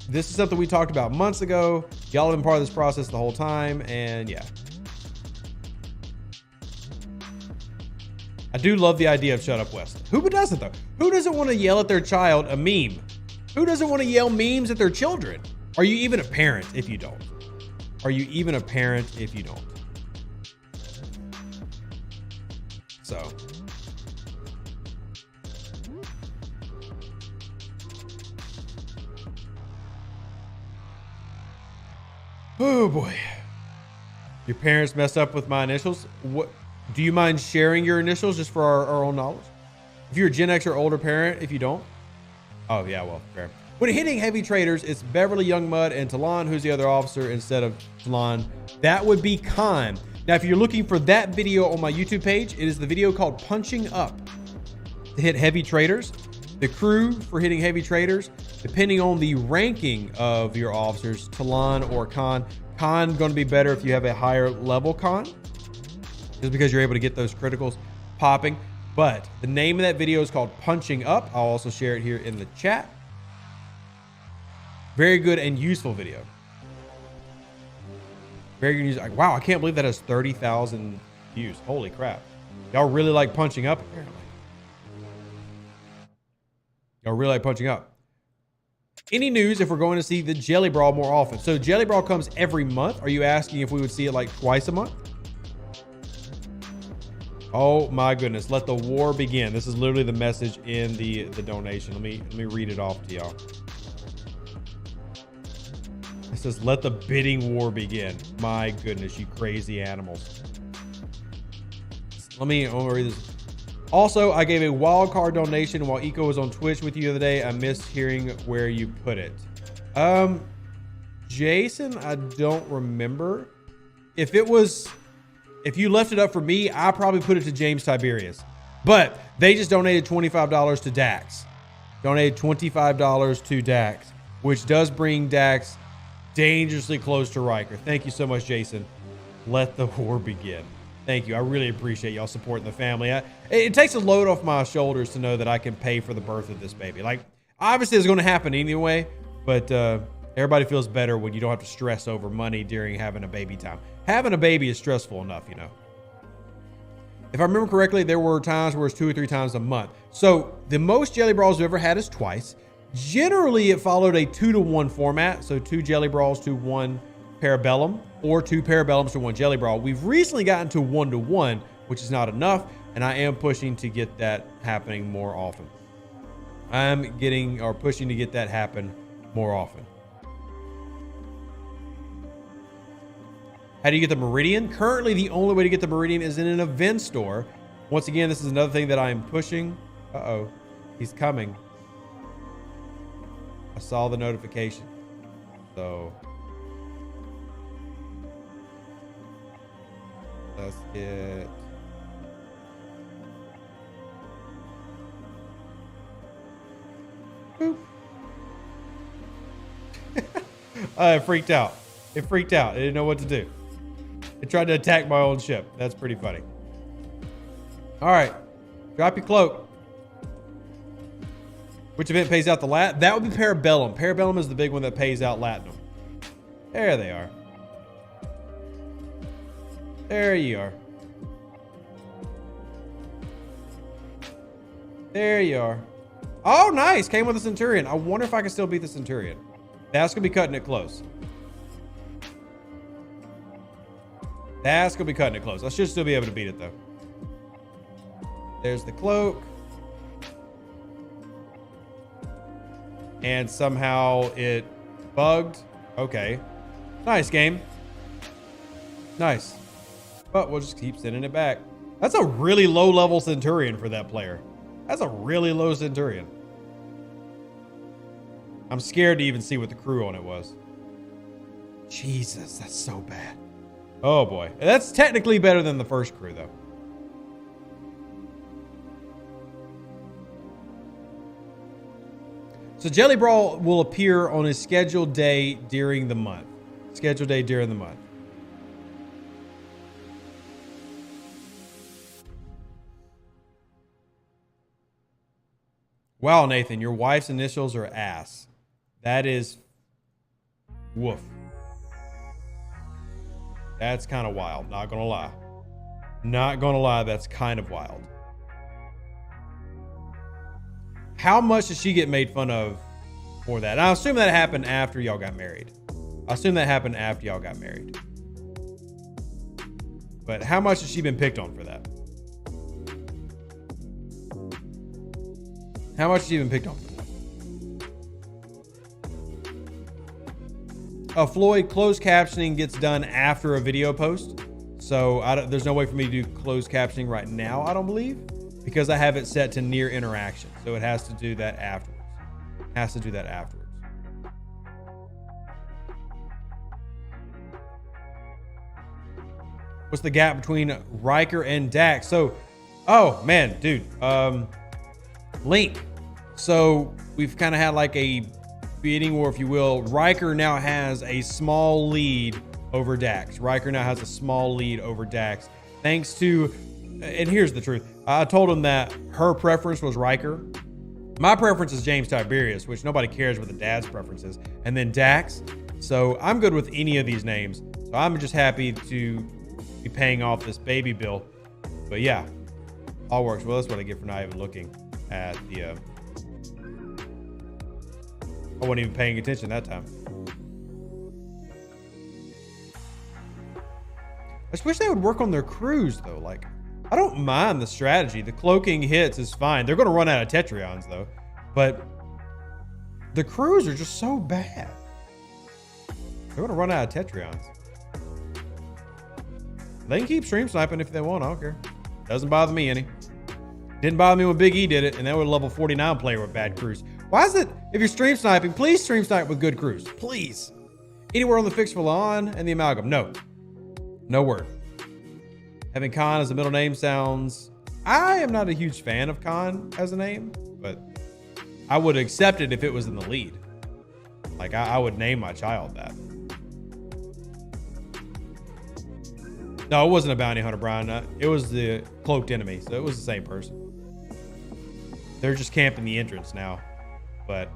This is something we talked about months ago. Y'all have been part of this process the whole time, and yeah. I do love the idea of shut up Wesley. Who doesn't though? Who doesn't want to yell at their child a meme? Who doesn't want to yell memes at their children? Are you even a parent if you don't? Are you even a parent if you don't? So. Oh boy. Your parents messed up with my initials. What? Do you mind sharing your initials just for our own knowledge? If you're a Gen X or older parent, if you don't. Oh yeah, well, fair. When hitting heavy traders, it's Beverly Youngmud and Talon. Who's the other officer instead of Talon? That would be Khan. Now, if you're looking for that video on my YouTube page, it is the video called Punching Up to hit heavy traders. The crew for hitting heavy traders, depending on the ranking of your officers, Talon or Khan. Khan going to be better if you have a higher level Khan, just because you're able to get those criticals popping. But the name of that video is called Punching Up. I'll also share it here in the chat. Very good and useful video. Very good news. Wow, I can't believe that has 30,000 views. Holy crap. Y'all really like Punching Up, apparently. Y'all really like Punching Up. Any news if we're going to see the Jelly Brawl more often? So Jelly Brawl comes every month. Are you asking if we would see it like twice a month? Oh my goodness, let the war begin. This is literally the message in the donation. Let me read it off to y'all. It says, let the bidding war begin. My goodness, you crazy animals. Let me read this. Also, I gave a wild card donation while Eco was on Twitch with you the other day. I missed hearing where you put it. Jason, I don't remember. If you left it up for me, I probably put it to James Tiberius. But they just donated $25 to Dax. Donated $25 to Dax, which does bring Dax dangerously close to Riker. Thank you so much, Jason. Let the war begin. Thank you. I really appreciate y'all supporting the family. It takes a load off my shoulders to know that I can pay for the birth of this baby. Like, obviously it's going to happen anyway, but everybody feels better when you don't have to stress over money during having a baby time. Having a baby is stressful enough, you know. If I remember correctly, there were times where it's 2 or 3 times a month. So the most Jelly Brawls we've ever had is twice. Generally, it followed a 2-to-1 format. So 2 Jelly Brawls to 1 Parabellum, or 2 Parabellums to 1 Jelly Brawl. We've recently gotten to 1-to-1, which is not enough, and I am pushing to get that happening more often. I'm pushing to get that happen more often. How do you get the Meridian? Currently, the only way to get the Meridian is in an event store. Once again, this is another thing that I am pushing. Uh-oh, he's coming. I saw the notification. So let's get... Boop. It freaked out. It freaked out. It didn't know what to do. It tried to attack my own ship. That's pretty funny. All right. Drop your cloak. Which event pays out the lat? That would be Parabellum. Parabellum is the big one that pays out Latinum. There they are. There you are. There you are. Oh, nice. Came with a Centurion. I wonder if I can still beat the Centurion. That's going to be cutting it close. That's going to be cutting it close. I should still be able to beat it, though. There's the cloak. And somehow it bugged. Okay. Nice game. Nice. But we'll just keep sending it back. That's a really low-level Centurion for that player. That's a really low Centurion. I'm scared to even see what the crew on it was. Jesus, that's so bad. Oh boy. That's technically better than the first crew, though. So Jelly Brawl will appear on a scheduled day during the month. Scheduled day during the month. Wow, Nathan, your wife's initials are ass. That is woof. That's kind of wild, not gonna lie. Not gonna lie, that's kind of wild. How much did she get made fun of for that? I assume that happened after y'all got married. I assume that happened after y'all got married. But how much has she been picked on for that? How much has she been picked on for that? Floyd, closed captioning gets done after a video post. So there's no way for me to do closed captioning right now, I don't believe, because I have it set to near interaction. So it has to do that afterwards. Has to do that afterwards. What's the gap between Riker and Dax? So, oh man, dude, Link. So we've kind of had like a bidding war, if you will. Riker now has a small lead over Dax. Riker now has a small lead over Dax. Thanks to, and here's the truth. I told him that her preference was Riker. My preference is James Tiberius, which nobody cares what the dad's preference is. And then Dax. So I'm good with any of these names. So I'm just happy to be paying off this baby bill. But yeah, all works. Well, that's what I get for not even looking at the, I wasn't even paying attention that time. I just wish they would work on their crews though. Like, I don't mind the strategy. The cloaking hits is fine. They're going to run out of Tetrions though. But the crews are just so bad. They're gonna run out of Tetrions. They can keep stream sniping if they want. I don't care. Doesn't bother me any. Didn't bother me when Big E did it, and that was a level 49 player with bad crews. Why is it, if you're stream sniping, please stream snipe with good crews. Please. Anywhere on the fix for Lawn and the Amalgam. No. No word. Having Khan as a middle name sounds... I am not a huge fan of Khan as a name, but I would accept it if it was in the lead. Like, I would name my child that. No, it wasn't a bounty hunter, Brian. It was the cloaked enemy, so it was the same person. They're just camping the entrance now, but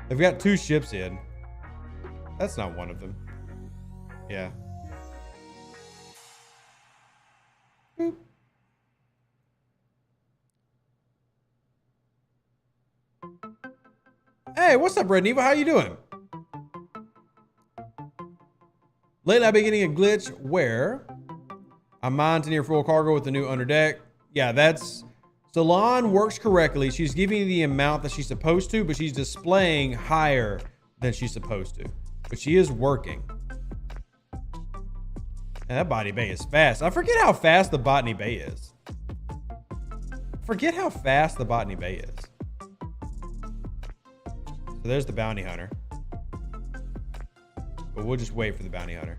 they've got 2 ships in. That's not one of them. Yeah. Boop. Hey, what's up, Red Neva? How you doing? Lately, I've been getting a glitch where I'm mined to near full cargo with the new underdeck. Yeah, that's... Salon works correctly. She's giving you the amount that she's supposed to, but she's displaying higher than she's supposed to. But she is working. And that Botany Bay is fast. I forget how fast the Botany Bay is. Forget how fast the Botany Bay is. So there's the bounty hunter. But we'll just wait for the bounty hunter.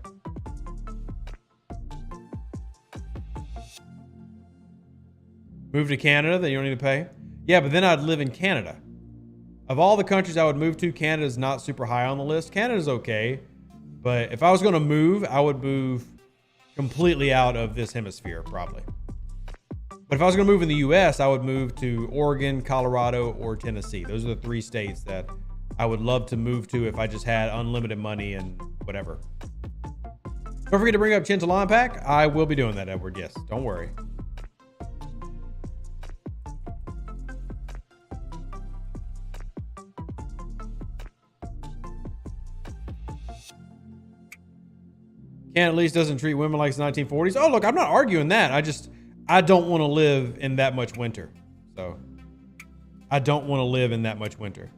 Move to Canada, then you don't need to pay? Yeah, but then I'd live in Canada. Of all the countries I would move to, Canada's not super high on the list. Canada's okay, but if I was going to move, I would move completely out of this hemisphere, probably. But if I was going to move in the US, I would move to Oregon, Colorado, or Tennessee. Those are the 3 states that I would love to move to if I just had unlimited money and whatever. Don't forget to bring up Chancellor pack. I will be doing that, Edward. Yes, don't worry. Can at least doesn't treat women like it's 1940s. Oh, look, I'm not arguing that. I don't want to live in that much winter. So I don't want to live in that much winter.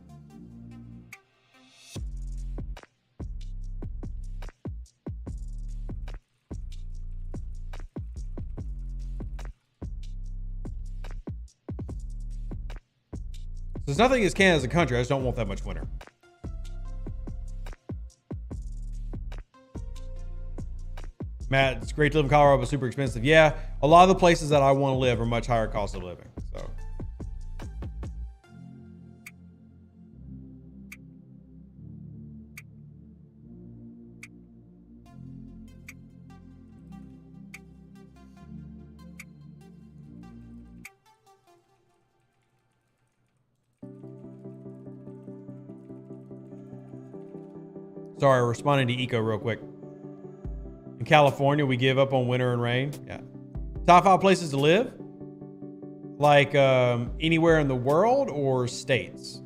There's nothing against Canada as a country. I just don't want that much winter. Matt, it's great to live in Colorado, but super expensive. Yeah, a lot of the places that I want to live are much higher cost of living. So. Sorry, responding to Eco real quick. In California, we give up on winter and rain. Yeah. Top 5 places to live? Like anywhere in the world or states?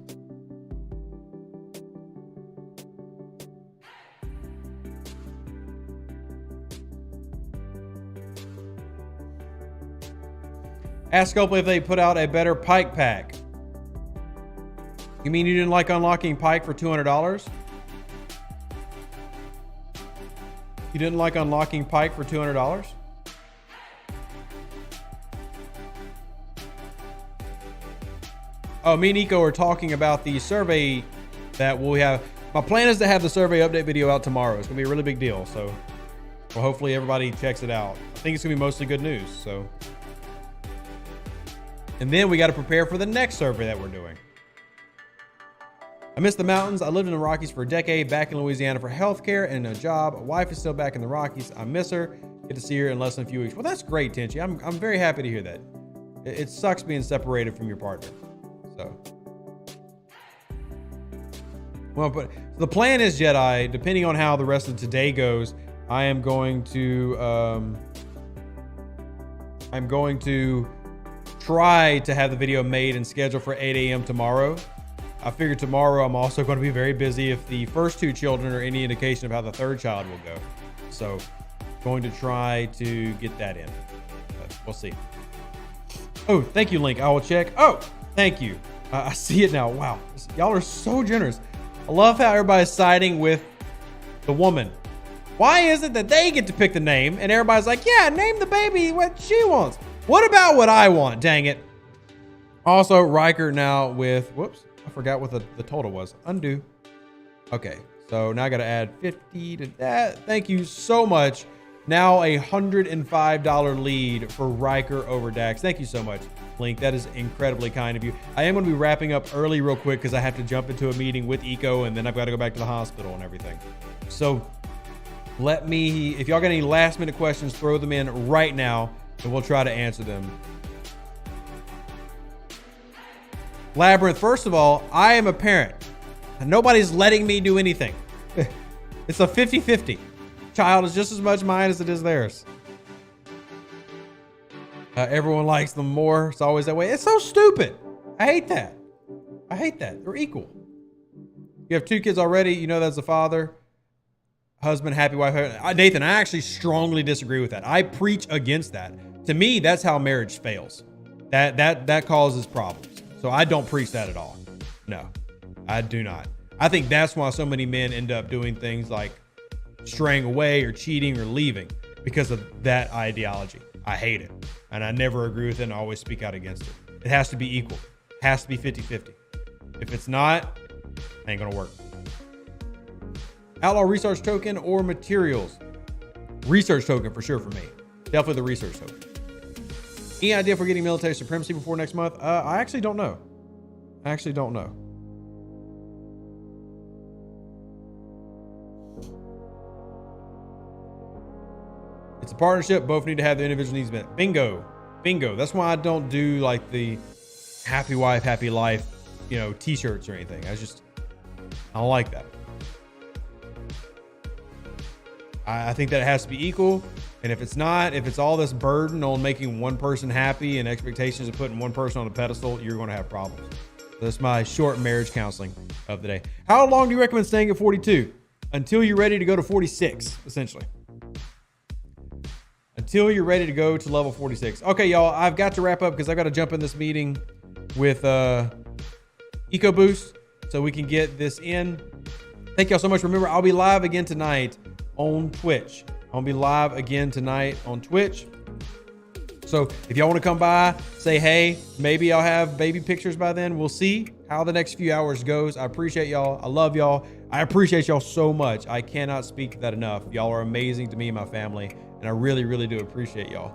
Ask Scopely if they put out a better pike pack. You mean you didn't like unlocking pike for $200? You didn't like unlocking pike for $200? Oh, me and Nico are talking about the survey that we'll have. My plan is to have the survey update video out tomorrow. It's gonna be a really big deal. So well, hopefully everybody checks it out. I think it's gonna be mostly good news. So, and then we got to prepare for the next survey that we're doing. I miss the mountains. I lived in the Rockies for a decade, back in Louisiana for healthcare and a job. Wife is still back in the Rockies. I miss her. Get to see her in less than a few weeks. Well, that's great, Tenchi. I'm very happy to hear that. It sucks being separated from your partner. So, well, but the plan is, Jedi, depending on how the rest of today goes, I'm going to try to have the video made and scheduled for 8 a.m. tomorrow. I figure tomorrow I'm also going to be very busy if the first 2 children are any indication of how the 3rd child will go. So going to try to get that in. But we'll see. Oh, thank you, Link. I will check. Oh, thank you. I see it now. Wow. Y'all are so generous. I love how everybody's siding with the woman. Why is it that they get to pick the name and everybody's like, yeah, name the baby what she wants? What about what I want? Dang it. Also, Riker now with, whoops, I forgot what the total was. Undo. Okay, so now I got to add 50 to that. Thank you so much. Now a $105 lead for Riker over Dax. Thank you so much, Link. That is incredibly kind of you. I am going to be wrapping up early real quick because I have to jump into a meeting with Eco and then I've got to go back to the hospital and everything. So let me, if y'all got any last minute questions, throw them in right now and we'll try to answer them. Labyrinth, first of all, I am a parent and nobody's letting me do anything. It's a 50-50. Child is just as much mine as it is theirs. Everyone likes them more. It's always that way. It's so stupid. I hate that. I hate that. They're equal. You have 2 kids already. You know that's the father, husband, happy wife. Nathan, I actually strongly disagree with that. I preach against that. To me, that's how marriage fails. That causes problems. So I don't preach that at all. No, I do not. I think that's why so many men end up doing things like straying away or cheating or leaving because of that ideology. I hate it. And I never agree with it and I always speak out against it. It has to be equal. It has to be 50-50. If it's not, it ain't gonna work. Outlaw research token or materials? Research token for sure for me. Definitely the research token. Any idea for getting military supremacy before next month? I actually don't know. I actually don't know. It's a partnership. Both need to have their individual needs met. Bingo. Bingo. That's why I don't do like the happy wife, happy life, you know, t-shirts or anything. I don't like that. I think that it has to be equal. And if it's not, if it's all this burden on making one person happy and expectations of putting one person on a pedestal, you're going to have problems. That's my short marriage counseling of the day. How long do you recommend staying at 42? Until you're ready to go to 46, essentially. Until you're ready to go to level 46. Okay, y'all, I've got to wrap up because I've got to jump in this meeting with EcoBoost so we can get this in. Thank y'all so much. Remember, I'll be live again tonight on Twitch. I'll be live again tonight on Twitch. So if y'all want to come by, say hey, maybe I'll have baby pictures by then. We'll see how the next few hours goes. I appreciate y'all. I love y'all. I appreciate y'all so much. I cannot speak that enough. Y'all are amazing to me and my family. And I really, really do appreciate y'all.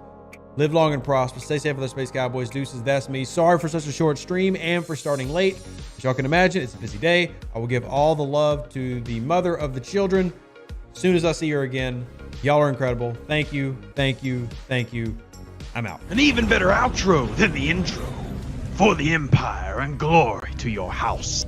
Live long and prosper. Stay safe with the Space Cowboys. Deuces, that's me. Sorry for such a short stream and for starting late. As y'all can imagine, it's a busy day. I will give all the love to the mother of the children as soon as I see her again. Y'all are incredible. Thank you. Thank you. Thank you. I'm out. An even better outro than the intro. For the Empire and glory to your house.